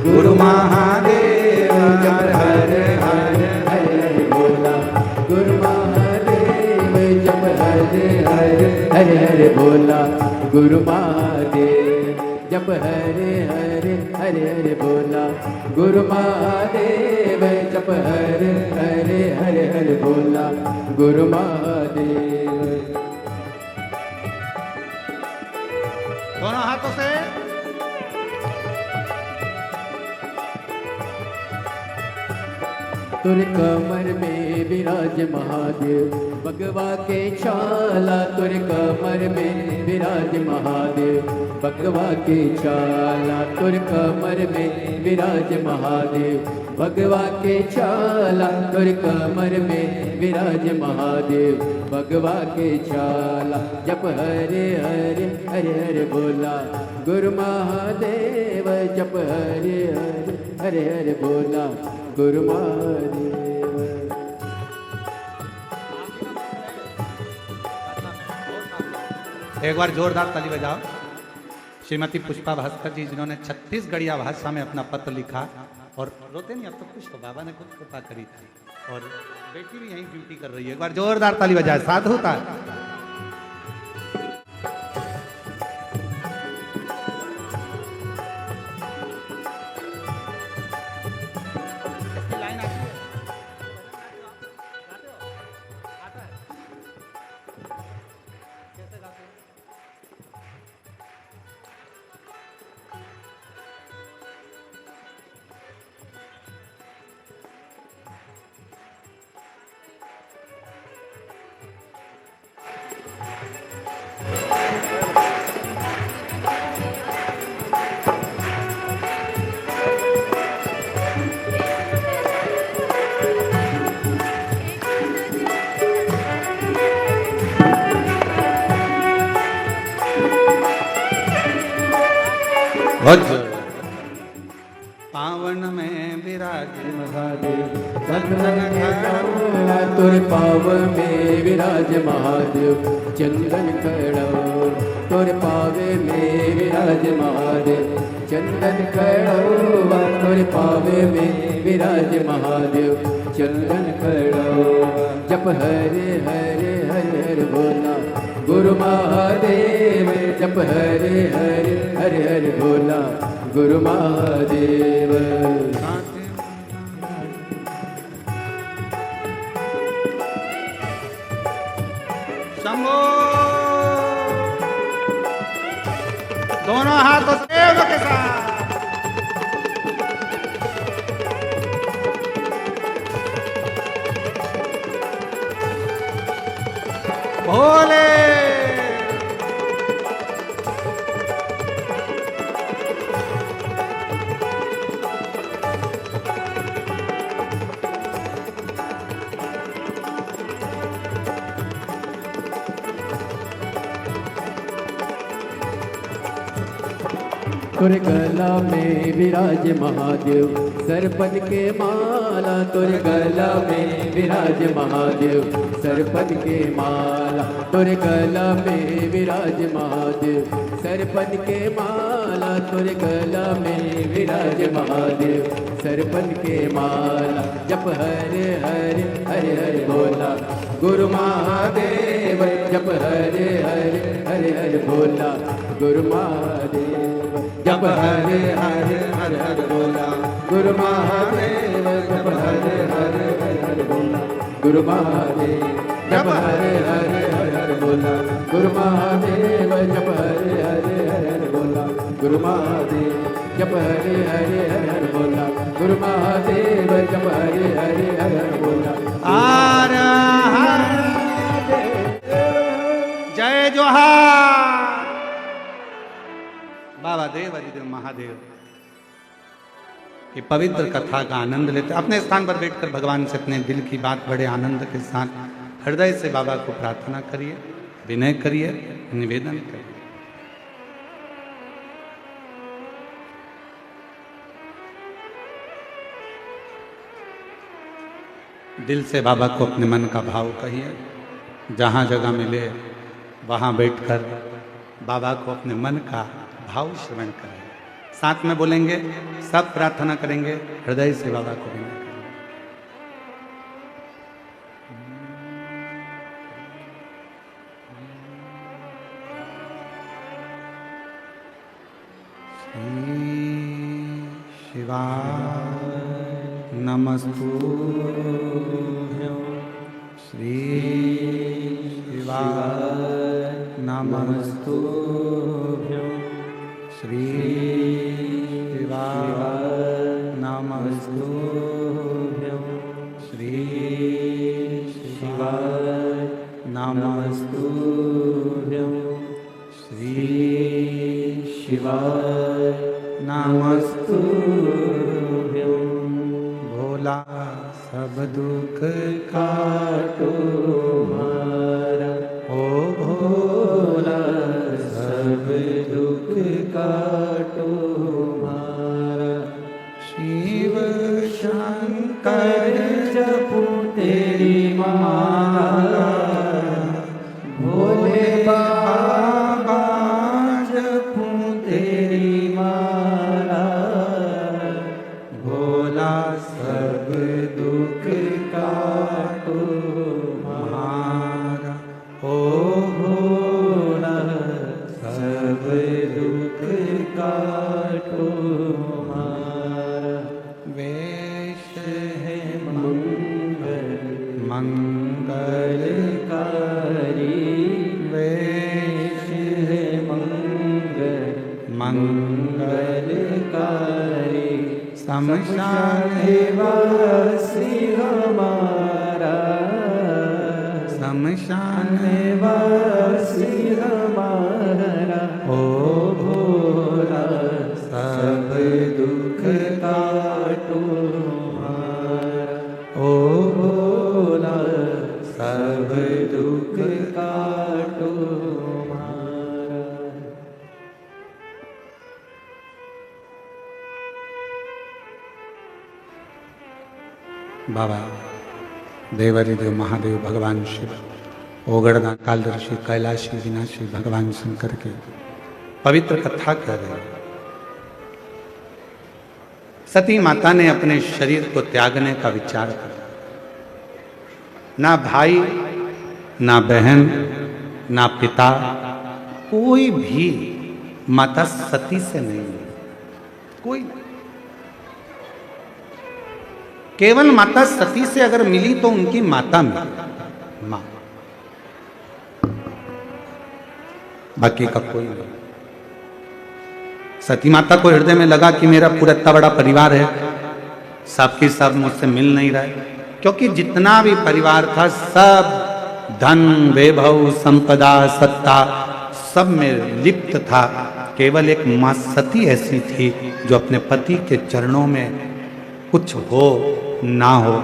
गुरु महादेव हर हर हर हरे बोला गुरु महादेव जप हरे हरे हरे हरे बोला गुरु महादेव जप हरे हरे हरे हरे बोला गुरु महादेव जप हरे हरे हरे हरे बोला गुरु महादेव। दोनों हाथों से तुर कमर में विराज महादेव भगवा के छाला तुर कमर में विराज महादेव भगवा के छाला तुर कमर में विराज महादेव भगवा के छाला तुर कमर में विराज महादेव भगवा के छाला जप हरे हरे हरे हरे बोला गुरु महादेव जप हरे हरे हरे हरे बोला गुरु महादेव। एक बार जोरदार ताली बजाओ। श्रीमती पुष्पा भास्कर जी जिन्होंने छत्तीसगढ़िया भाषा में अपना पत्र लिखा, और रोते नहीं, अब तो कुछ तो बाबा ने खुद कृपा करी थी, और बेटी भी यहीं ड्यूटी कर रही है। एक बार जोरदार ताली बजाए, साधु था। पावन में विराज महादेव चंदन खड़ा तुर पाव में विराज महादेव चंदन खड़ा तुर पावे में विराज महादेव चंदन खड़ा तुर पावे में विराज महादेव चंदन खड़ा जप हरे हरे हरे हरे बोला गुरु महादेव जप हरे हरे हरे हरे बोला गुरु महादेव। शंभो। दोनों हाथों से के साथ भोले। तुर गला में विराज महादेव सरपन के माला तुर गला में विराज महादेव सरपन के माला तुर गला में विराज महादेव सरपन के माला तुर गला में विराज महादेव सरपन के माला जप हरे हरे हरे हरे बोला गुरु महादेव जप हरे हरे हरे हरे बोला गुरु महादेव जप हरे हरे हरे हरे बोला गुरु महादेव जप हरे हरे हरे हरे बोला गुरु महादेव जप हरे हरे हरे हरे बोला गुरु महादेव जप हरे हरे हरे हरे बोला गुरु महादेव जप हरे हरे हरे हरे बोला गुरु महादेव जप हरे हरे हरे हरे बोला। आर हर जय जोहार बाबा देव हरिदेव महादेव ये पवित्र कथा का आनंद लेते। अपने स्थान पर बैठकर भगवान से अपने दिल की बात बड़े आनंद के साथ हृदय से बाबा को प्रार्थना करिए, विनय करिए, निवेदन करिए। दिल से बाबा को अपने मन का भाव कहिए। जहाँ जगह मिले वहाँ बैठकर बाबा को अपने मन का भाव श्रवण करें। साथ में बोलेंगे, सब प्रार्थना करेंगे, हृदय से बाबा को विनय करेंगे। शिवाय नमस्तुभ्यं, श्री शिवाय नमस्तुभ्यं, श्री शिवाय नमस्तुभ्यं, श्री शिवाय नमस्तुभ्यं, श्री शिवाय नमस्तुभ्यं। भोला सब दुख काटो मारा, ओ भोला सब दुख काटो मारा। शिव शंकर जपूं तेरी माला, भोले बाबा जपूं तेरी माला। भोला सब दुख काटो मारा, ओ भोला सब दुख काटो मारा। वेश है मंगल मंगलकारी, वेश है मंगल मंगलकारी। शमशान वासी हमारा, शमशान वासी हमारा। ओ भोला सब दुख काटो मारा, ओ भोला सब दुख काटो मारा। बाबा देवरिदेव महादेव भगवान शिव, ओगड़ना कालदर्शी कैलाशी विनाशी भगवान शंकर की पवित्र कथा कह रहे हैं। सती माता ने अपने शरीर को त्यागने का विचार किया। ना भाई, ना बहन, ना पिता, कोई भी माता सती से नहीं है, कोई। केवल माता सती से अगर मिली तो उनकी माता मिली, मां, बाकी का कोई नहीं। सती माता को हृदय में लगा कि मेरा पूरा इतना बड़ा परिवार है, सबके सब मुझसे मिल नहीं रहे, क्योंकि जितना भी परिवार था सब धन वैभव संपदा सत्ता सब में लिप्त था। केवल एक मां सती ऐसी थी जो अपने पति के चरणों में कुछ हो ना हो,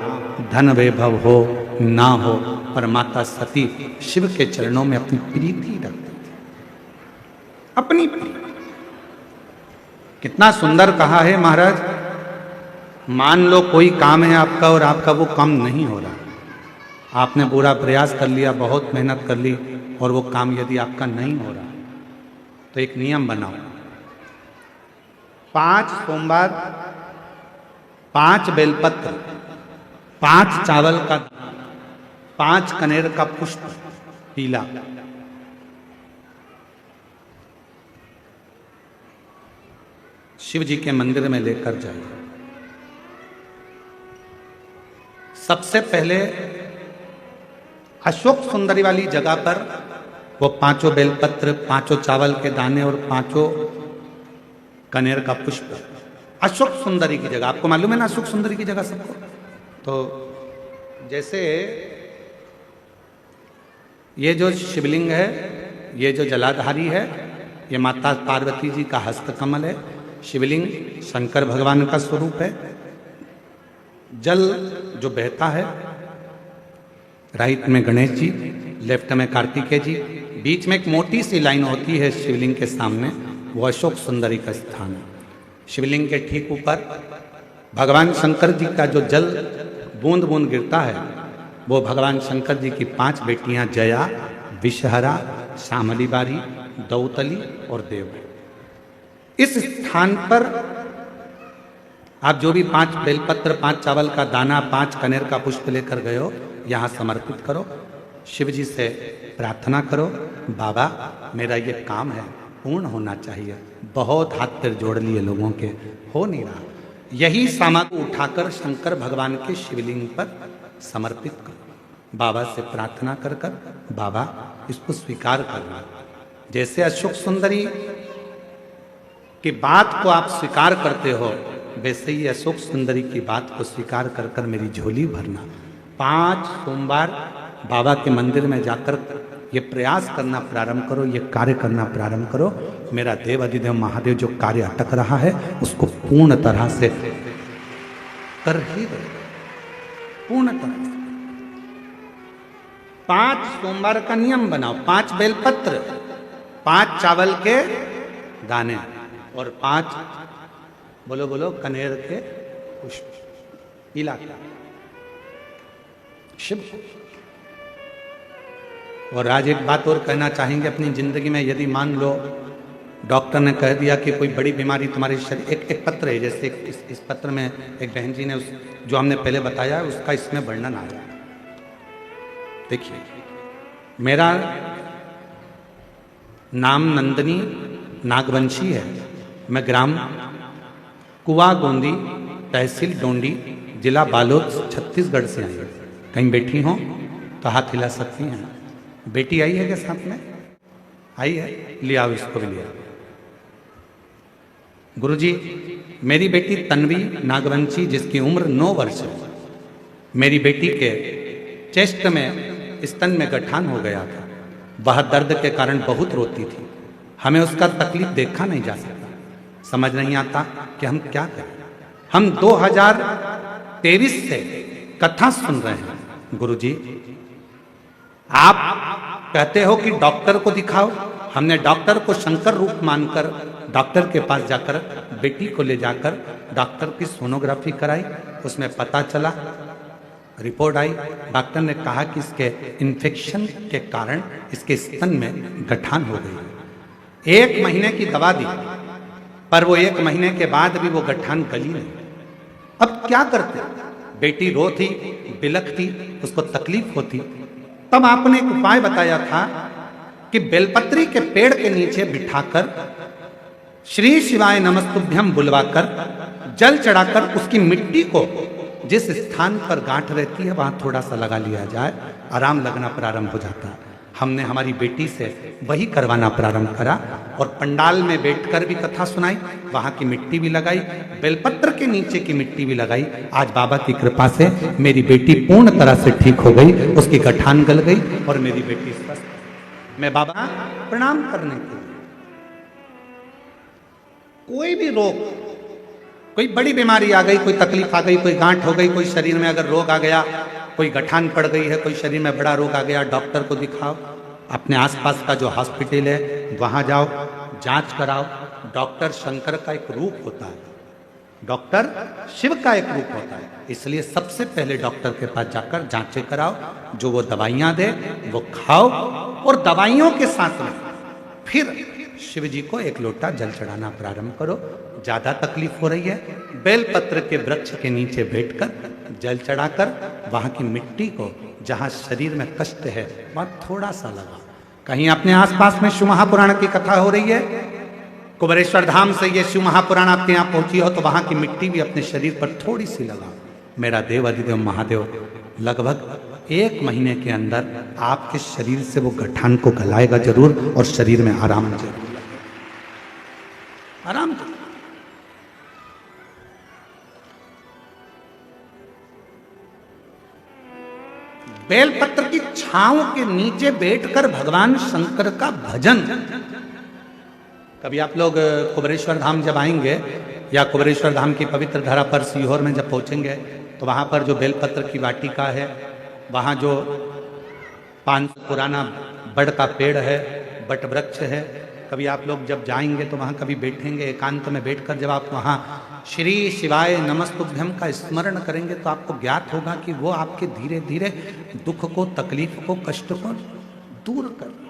धन वैभव हो ना हो, पर माता सती शिव के चरणों में अपनी प्रीति रखती थी, अपनी प्रीति। कितना सुंदर कहा है महाराज। मान लो कोई काम है आपका और आपका वो काम नहीं हो रहा, आपने पूरा प्रयास कर लिया, बहुत मेहनत कर ली, और वो काम यदि आपका नहीं हो रहा तो एक नियम बनाओ, 5 सोमवार, 5 बेलपत्र, 5 चावल का, 5 कनेर का पुष्प पीला, शिव जी के मंदिर में लेकर जाइए। सबसे पहले अशोक सुंदरी वाली जगह पर वो 5 बेलपत्र, 5 चावल के दाने और 5 कनेर का पुष्प, अशोक सुंदरी की जगह, आपको मालूम है ना अशोक सुंदरी की जगह सबको। तो जैसे ये जो शिवलिंग है, ये जो जलाधारी है, ये माता पार्वती जी का हस्त कमल है, शिवलिंग शंकर भगवान का स्वरूप है। जल जो बहता है, राइट में गणेश जी, लेफ्ट में कार्तिकेय जी, बीच में एक मोटी सी लाइन होती है शिवलिंग के सामने, वो अशोक सुंदरी का स्थान है। शिवलिंग के ठीक ऊपर भगवान शंकर जी का जो जल बूंद बूंद गिरता है, वो भगवान शंकर जी की 5 बेटियां जया, विषहरा, शामली बारी, दौतली और देव है। इस स्थान पर आप जो भी 5 बेलपत्र, 5 चावल का दाना, 5 कनेर का पुष्प लेकर गए हो, यहाँ समर्पित करो। शिव जी से प्रार्थना करो, बाबा मेरा ये काम है पूर्ण होना चाहिए। बहुत हाथ पैर जोड़ लिए लोगों के, हो नहीं रहा। यही सामग्री उठाकर शंकर भगवान के शिवलिंग पर समर्पित करो। बाबा से प्रार्थना कर कर बाबा इसको स्वीकार करना। जैसे अशोक सुंदरी की बात को आप स्वीकार करते हो, वैसे ही अशोक सुंदरी की बात को स्वीकार कर कर मेरी झोली भरना। 5 सोमवार बाबा के मंदिर में जाकर ये प्रयास करना प्रारंभ करो, ये कार्य करना प्रारंभ करो। मेरा देव अधिदेव महादेव जो कार्य अटक रहा है उसको पूर्ण तरह से कर ही दो, पूर्ण तरह से। 5 सोमवार का नियम बनाओ, 5 बेलपत्र, 5 चावल के दाने और 5 बोलो बोलो कनेर के पुष्प, पीला शिव। और आज एक बात और कहना चाहेंगे अपनी जिंदगी में, यदि मान लो डॉक्टर ने कह दिया कि कोई बड़ी बीमारी तुम्हारे शरीर, एक पत्र है, जैसे इस पत्र में एक बहन जी ने जो हमने पहले बताया है उसका इसमें वर्णन आया। देखिए, मेरा नाम नंदनी नागवंशी है। मैं ग्राम कुआ गोंदी, तहसील डोंडी, जिला बालोद, छत्तीसगढ़ से आई। कहीं बैठी हो तो हाथ हिला सकती हैं। बेटी आई है क्या साथ में? आई है, ले आओ इसको भी ले आओ। गुरुजी, मेरी बेटी तन्वी नागवंशी जिसकी उम्र 9 वर्ष है, मेरी बेटी के चेस्ट में स्तन में गठान हो गया था। वह दर्द के कारण बहुत रोती थी। हमें उसका तकलीफ देखा नहीं जा सकता, समझ नहीं आता कि हम क्या करें। हम 2023 से कथा सुन रहे हैं। गुरुजी, आप कहते हो कि डॉक्टर को दिखाओ। हमने डॉक्टर को शंकर रूप मानकर डॉक्टर के पास जाकर बेटी को ले जाकर डॉक्टर की सोनोग्राफी कराई। उसमें पता चला, रिपोर्ट आई, डॉक्टर ने कहा कि इसके इन्फेक्शन के कारण इसके स्तन में गठान हो गई। 1 महीने की दवा दी, पर वो 1 महीने के बाद भी वो गठान गली नहीं। अब क्या करते? बेटी रोती, बिलखती, उसको तकलीफ होती। तब आपने एक उपाय बताया था कि बेलपत्री के पेड़ के नीचे बिठाकर श्री शिवाय नमस्तुभ्यम बुलवाकर जल चढ़ाकर उसकी मिट्टी को जिस स्थान पर गांठ रहती है वहां थोड़ा सा लगा लिया जाए, आराम लगना प्रारंभ हो जाता है। हमने हमारी बेटी से वही करवाना प्रारंभ करा और पंडाल में बैठकर भी कथा सुनाई, वहां की मिट्टी भी लगाई, बेलपत्र के नीचे की मिट्टी भी लगाई। आज बाबा की कृपा से मेरी बेटी पूर्ण तरह से ठीक हो गई, उसकी गठान गल गई और मेरी बेटी स्वस्थ। मैं बाबा प्रणाम करने के लिए, कोई भी रोग, कोई बड़ी बीमारी आ गई, कोई तकलीफ आ गई, कोई गांठ हो गई, कोई शरीर में अगर रोग आ गया, कोई गठान पड़ गई है, कोई शरीर में बड़ा रोग आ गया, डॉक्टर को दिखाओ। अपने आसपास का जो हॉस्पिटल है वहां जाओ, जांच कराओ। डॉक्टर शंकर का एक रूप होता है, डॉक्टर शिव का एक रूप होता है। इसलिए सबसे पहले डॉक्टर के पास जाकर जांचें कराओ, जो वो दवाइयां दे वो खाओ और दवाइयों के साथ में फिर शिव जी को 1 लोटा जल चढ़ाना प्रारंभ करो। ज्यादा तकलीफ हो रही है, बेलपत्र के वृक्ष के नीचे बैठकर जल चढ़ाकर वहां की मिट्टी को जहां शरीर में कष्ट है वहां थोड़ा सा लगा। कहीं अपने आसपास में शिव महापुराण की कथा हो रही है, कुबेरेश्वर धाम से ये शिव महापुराण आपके यहाँ पहुंची हो तो वहां की मिट्टी भी अपने शरीर पर थोड़ी सी लगा। मेरा देव अधिदेव महादेव लगभग 1 महीने के अंदर आपके शरीर से वो गठान को गलाएगा जरूर और शरीर में आराम जरूर, आराम कर। बेलपत्र की छांव के नीचे बैठकर भगवान शंकर का भजन कभी आप लोग कुबेरेश्वर धाम जब आएंगे या कुबेरेश्वर धाम की पवित्र धरा पर सीहोर में जब पहुंचेंगे तो वहाँ पर जो बेलपत्र की वाटिका है, वहाँ जो 500 पुराना बड़ का पेड़ है, बट वृक्ष है, कभी आप लोग जब जाएंगे तो वहाँ कभी बैठेंगे एकांत में बैठकर, जब आप वहाँ श्री शिवाय नमस्तुभ्यम का स्मरण करेंगे तो आपको ज्ञात होगा कि वो आपके धीरे धीरे दुख को, तकलीफ को, कष्ट को दूर कर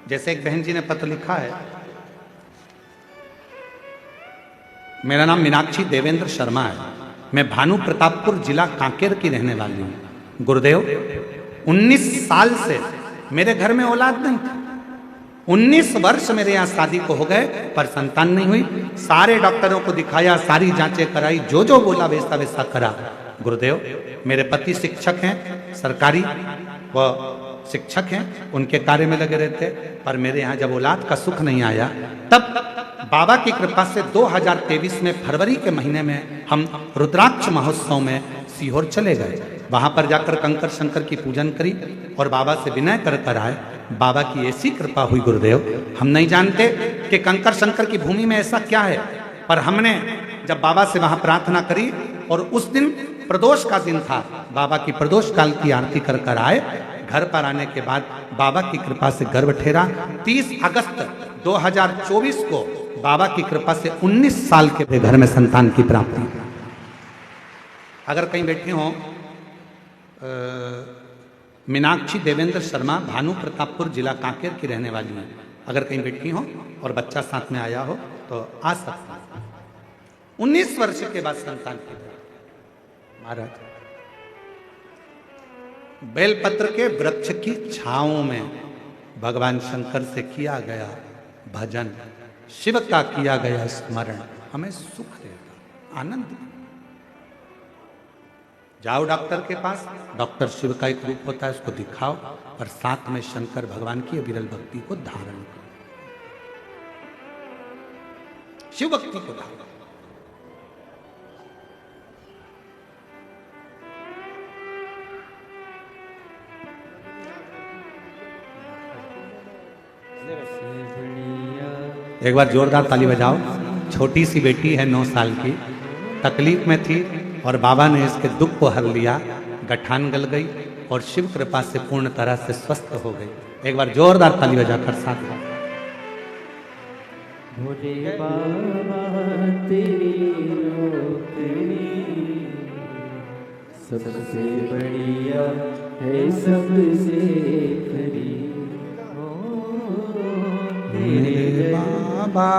जैसे एक बहन जी ने पत्र लिखा है, मेरा नाम मीनाक्षी देवेंद्र शर्मा है, मैं भानु प्रतापपुर जिला कांकेर की रहने वाली हूं। गुरुदेव, 19 साल से मेरे घर में औलाद नहीं था। 19 वर्ष मेरे यहाँ शादी को हो गए पर संतान नहीं हुई। सारे डॉक्टरों को दिखाया, सारी जांचें कराई, जो जो बोला वैसा वैसा करा। गुरुदेव, मेरे पति शिक्षक हैं, सरकारी व शिक्षक हैं, उनके कार्य में लगे रहते, पर मेरे यहाँ जब औलाद का सुख नहीं आया तब बाबा की कृपा से 2023 में फरवरी के महीने में हम रुद्राक्ष महोत्सव में सीहोर चले गए। वहां पर जाकर कंकर शंकर की पूजन करी और बाबा से विनय कर कर आए। बाबा की ऐसी कृपा हुई गुरुदेव, हम नहीं जानते कि कंकर शंकर की भूमि में ऐसा क्या है, पर हमने जब बाबा से वहां प्रार्थना करी और उस दिन प्रदोष का दिन था, बाबा की प्रदोष काल की आरती कर कर आए। घर पर आने के बाद बाबा की कृपा से गर्भ ठहरा। 30 अगस्त 2024 को बाबा की कृपा से 19 साल के घर में संतान की प्राप्ति। अगर कहीं बैठे हो, मीनाक्षी देवेंद्र शर्मा भानु प्रतापपुर जिला कांकेर की रहने वाली हैं, अगर कहीं बैठी हो और बच्चा साथ में आया हो तो आ सकता है। 19 वर्ष के बाद संतान की महाराज बेलपत्र के वृक्ष की छांव में भगवान शंकर से किया गया भजन, शिव का किया गया स्मरण हमें सुख देता, आनंद देता। जाओ डॉक्टर के पास, डॉक्टर शिव का एक रूप होता है, उसको दिखाओ और साथ में शंकर भगवान की विरल भक्ति को धारण करो, शिव भक्ति को धारण। एक बार जोरदार ताली बजाओ। छोटी सी बेटी है 9 साल की, तकलीफ में थी और बाबा ने इसके दुख को हर लिया, गठान गल गई और शिव कृपा से पूर्ण तरह से स्वस्थ हो गई। एक बार जोरदार ताली बजाकर साथ में। भोले बाबा तेरी नौकरी सबसे बढ़िया है, सबसे खरी। मेरे बाबा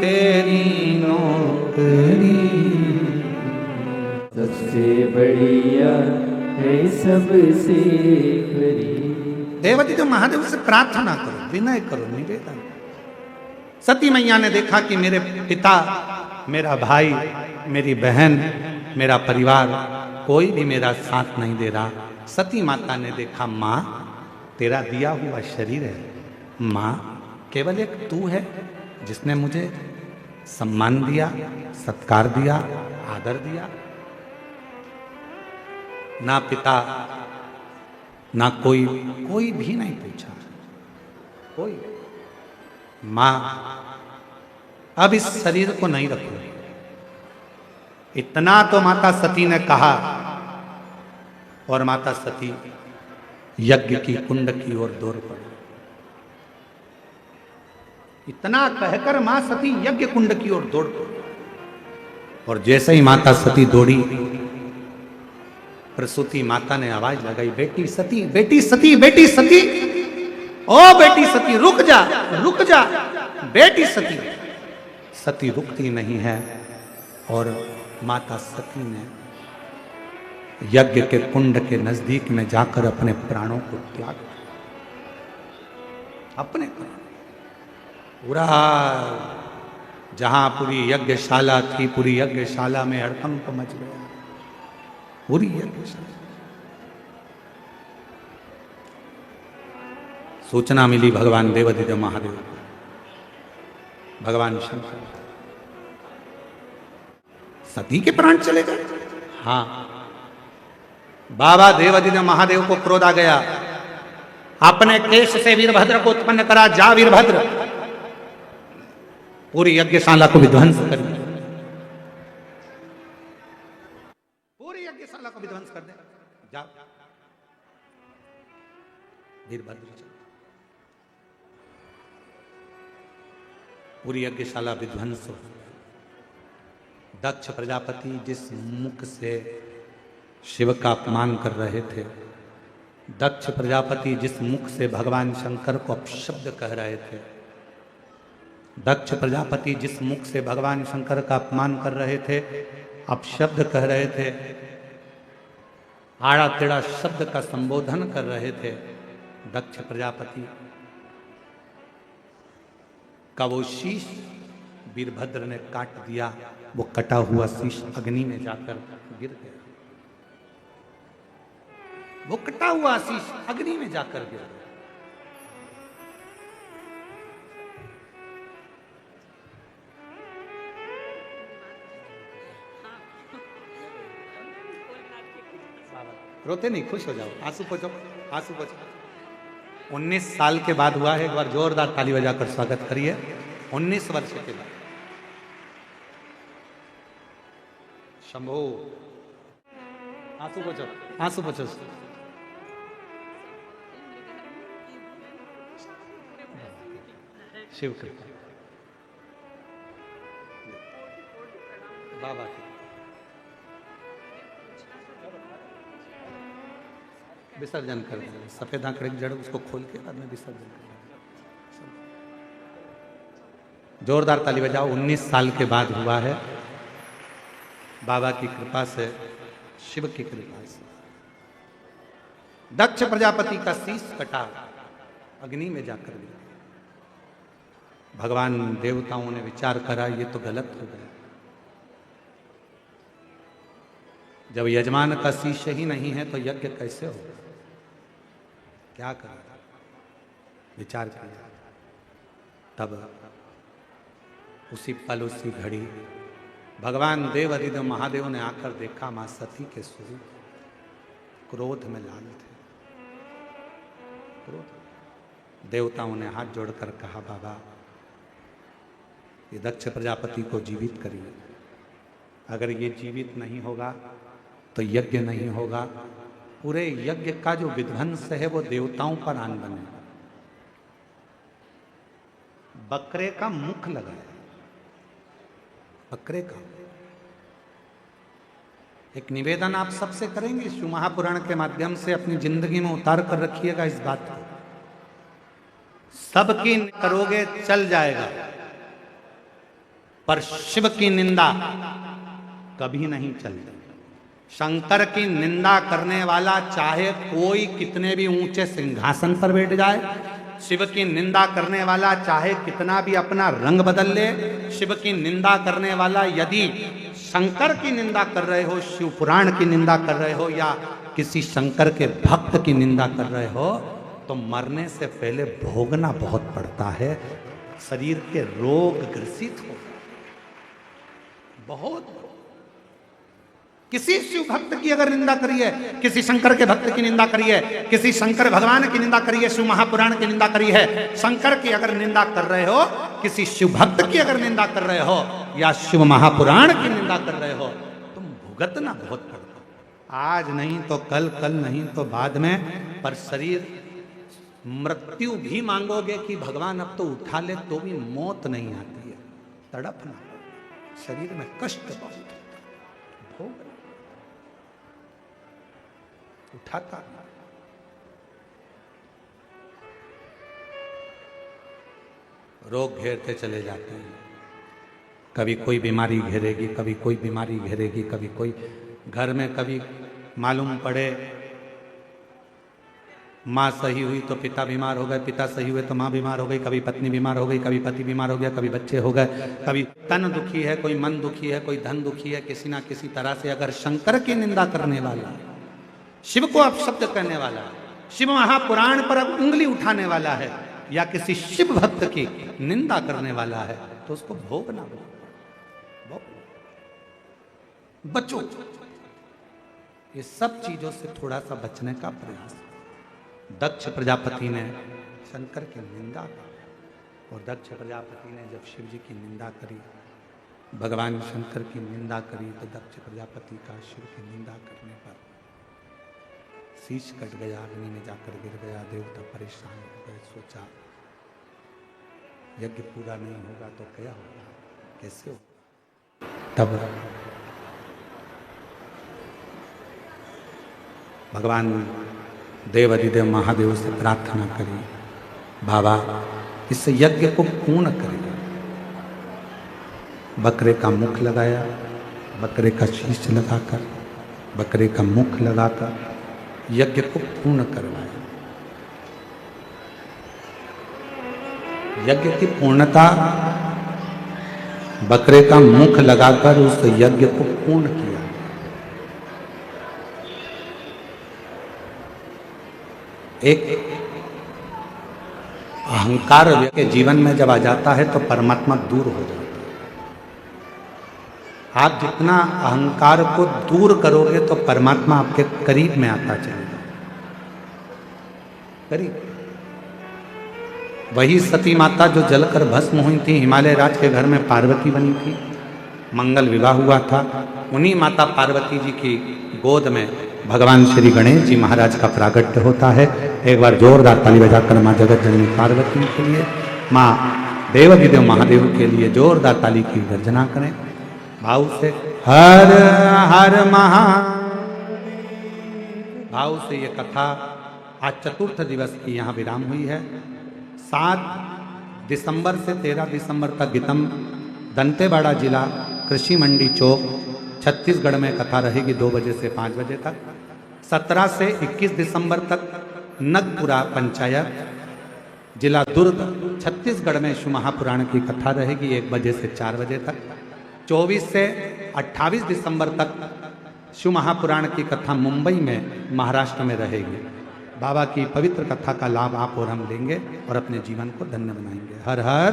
तेरी नौकरी सबसे बढ़िया है, सबसे खरी। देवती तो महादेव से प्रार्थना करो, विनय करो, निवेदन। सती मैया ने देखा कि मेरे पिता, मेरा भाई, मेरी बहन, मेरा परिवार कोई भी मेरा साथ नहीं दे रहा। सती माता ने देखा, माँ तेरा दिया हुआ शरीर है, माँ केवल एक तू है जिसने मुझे सम्मान दिया, सत्कार दिया, आदर दिया। ना पिता ना कोई भी नहीं पूछा, कोई। मां अब इस शरीर को नहीं रखो, इतना तो माता सती ने कहा और माता सती यज्ञ की कुंड की ओर दौड़ पड़ी। इतना कहकर मां सती यज्ञ कुंड की ओर दौड़ पड़ी और जैसे ही माता सती दौड़ी, प्रसूति माता ने आवाज लगाई, बेटी सती, बेटी सती, बेटी सती, ओ बेटी सती रुक जा, रुक जा, बेटी सती। सती रुकती नहीं है और माता सती ने यज्ञ के कुंड के नजदीक में जाकर अपने प्राणों को त्याग, अपने पूरा जहां पूरी यज्ञशाला थी, पूरी यज्ञशाला में हड़कंप मच गया, पूरी यज्ञशाला। सूचना मिली भगवान देवादिदेव महादेव को, भगवान शंकर, सती के प्राण चले गए। हाँ, बाबा देवादिदेव महादेव को क्रोध आ गया, अपने केश से वीरभद्र को उत्पन्न करा, जा वीरभद्र, पूरी यज्ञशाला को विध्वंस कर दे, पूरी यज्ञशाला को विध्वंस कर दे, जा। वीरभद्र चल, पूरी यज्ञशाला विध्वंस हो। दक्ष प्रजापति जिस मुख से शिव का अपमान कर रहे थे, दक्ष प्रजापति जिस मुख से भगवान शंकर को अपशब्द कह रहे थे, दक्ष प्रजापति जिस मुख से भगवान शंकर का अपमान कर रहे थे, अपशब्द कह रहे थे, आड़ा टेढ़ा शब्द का संबोधन कर रहे थे, दक्ष प्रजापति का वो शीश वीरभद्र ने काट दिया। वो कटा हुआ शीश अग्नि में जाकर गिर गया, वो कटा हुआ शीश अग्नि में जाकर गिर गया। रोते नहीं, खुश हो जाओ, आंसू पोछो, आंसू पोछो। 19 साल के बाद हुआ है, एक बार जोरदार ताली बजाकर स्वागत करिए। 19 वर्ष के बाद शंभो, आंसू पोछो, आंसू पोछो। शिव कृपा बाबा की विसर्जन कर देंगे, सफेद आंकड़े की जड़ उसको खोल के बाद में विसर्जन कर देंगे। जोरदार ताली बजाओ। 19 साल के बाद हुआ है, बाबा की कृपा से, शिव की कृपा से। दक्ष प्रजापति का शीश कटा, अग्नि में जाकर गिरा। भगवान देवताओं ने विचार करा ये तो गलत हो गया, जब यजमान का शीश ही नहीं है तो यज्ञ कैसे होगा, क्या करें, विचार किया। तब उसी पल उसी घड़ी भगवान देव अधिदेव महादेव ने आकर देखा मां सती के स्वरूप क्रोध में लाल थे। क्रोध, देवताओं ने हाथ जोड़कर कहा बाबा ये दक्ष प्रजापति को जीवित करिए, अगर ये जीवित नहीं होगा तो यज्ञ नहीं होगा, पूरे यज्ञ का जो विध्वंस है वो देवताओं पर आन बनेगा। बकरे का मुख लगाया, बकरे का। एक निवेदन आप सबसे करेंगे, शिव महापुराण के माध्यम से अपनी जिंदगी में उतार कर रखिएगा इस बात को। सबकी करोगे चल जाएगा, पर शिव की निंदा कभी नहीं चलती। शंकर की निंदा करने वाला चाहे कोई कितने भी ऊंचे सिंहासन पर बैठ जाए, शिव की निंदा करने वाला चाहे कितना भी अपना रंग बदल ले, शिव की निंदा करने वाला यदि शंकर की निंदा कर रहे हो, शिव पुराण की निंदा कर रहे हो, या किसी शंकर के भक्त की निंदा कर रहे हो, तो मरने से पहले भोगना बहुत पड़ता है। शरीर के रोग ग्रसित हो बहुत। किसी शिव भक्त की अगर निंदा करिए, किसी शंकर के भक्त की निंदा करिए, किसी शंकर भगवान की निंदा करिए, शिव महापुराण की निंदा करी है, शंकर की अगर निंदा कर रहे हो, किसी शिव भक्त की अगर निंदा कर रहे हो, या शिव महापुराण की निंदा कर रहे हो, तुम भुगतना बहुत पड़ता। आज नहीं तो कल, कल नहीं तो बाद में, पर शरीर मृत्यु भी मांगोगे कि भगवान अब तो उठा ले, तो भी मौत नहीं आती है। तड़पना, शरीर में कष्ट बहुत, भोग उठाता। रोग घेरते चले जाते हैं, कभी कोई बीमारी घेरेगी, कभी कोई बीमारी घेरेगी, कभी कोई घर में, कभी मालूम पड़े माँ सही हुई तो पिता बीमार हो गए, पिता सही हुए तो माँ बीमार हो गई, कभी पत्नी बीमार हो गई, कभी पति बीमार हो गया, कभी बच्चे हो गए, कभी तन दुखी है, कोई मन दुखी है, कोई धन दुखी है। किसी ना किसी तरह से अगर शंकर की निंदा करने वाला, शिव को अपशब्द करने वाला, शिव महापुराण पर उंगली उठाने वाला है, या किसी शिव भक्त की निंदा करने वाला है, तो उसको भोगना। ये सब चीजों से थोड़ा सा बचने का प्रयास। दक्ष प्रजापति ने शंकर की निंदा की और दक्ष प्रजापति ने जब शिव जी की निंदा करी, भगवान शंकर की निंदा करी, तो दक्ष प्रजापति का शिव की निंदा करने पर शीश कट गया, अग्नि में जाकर गिर गया। देवता परेशान हो गए, सोचा यज्ञ पूरा नहीं होगा तो क्या होगा, कैसे होगा। तब भगवान देव अधिदेव महादेव से प्रार्थना करी, बाबा इस यज्ञ को पूर्ण करेगा। बकरे का मुख लगाया, बकरे का शीश लगाकर, बकरे का मुख लगाकर यज्ञ को पूर्ण करवाया। यज्ञ की पूर्णता बकरे का मुख लगाकर उस यज्ञ को पूर्ण किया। एक अहंकार के जीवन में जब आ जाता है तो परमात्मा दूर हो जाता है। आप जितना अहंकार को दूर करोगे तो परमात्मा आपके करीब में आता चलेगा, करीब। वही सती माता जो जलकर भस्म हुई थी, हिमालय राज के घर में पार्वती बनी थी, मंगल विवाह हुआ था, उन्हीं माता पार्वती जी की गोद में भगवान श्री गणेश जी महाराज का प्रागट्य होता है। एक बार जोरदार ताली बजाकर माँ जगत जननी पार्वती के लिए, माँ देवाधिदेव महादेव के लिए जोरदार ताली की गर्जना करें भाव से। हर हर महा भाव से ये कथा आज चतुर्थ दिवस की यहाँ विराम हुई है। 7 दिसंबर से 13 दिसंबर तक गीतम दंतेवाड़ा जिला कृषि मंडी चौक छत्तीसगढ़ में कथा रहेगी 2 बजे से 5 बजे तक। 17 से 21 दिसंबर तक नगपुरा पंचायत जिला दुर्ग छत्तीसगढ़ में शिव महापुराण की कथा रहेगी 1 बजे से 4 बजे तक। 24 से 28 दिसंबर तक शिव महापुराण की कथा मुंबई में महाराष्ट्र में रहेगी। बाबा की पवित्र कथा का लाभ आप और हम लेंगे और अपने जीवन को धन्य बनाएंगे। हर हर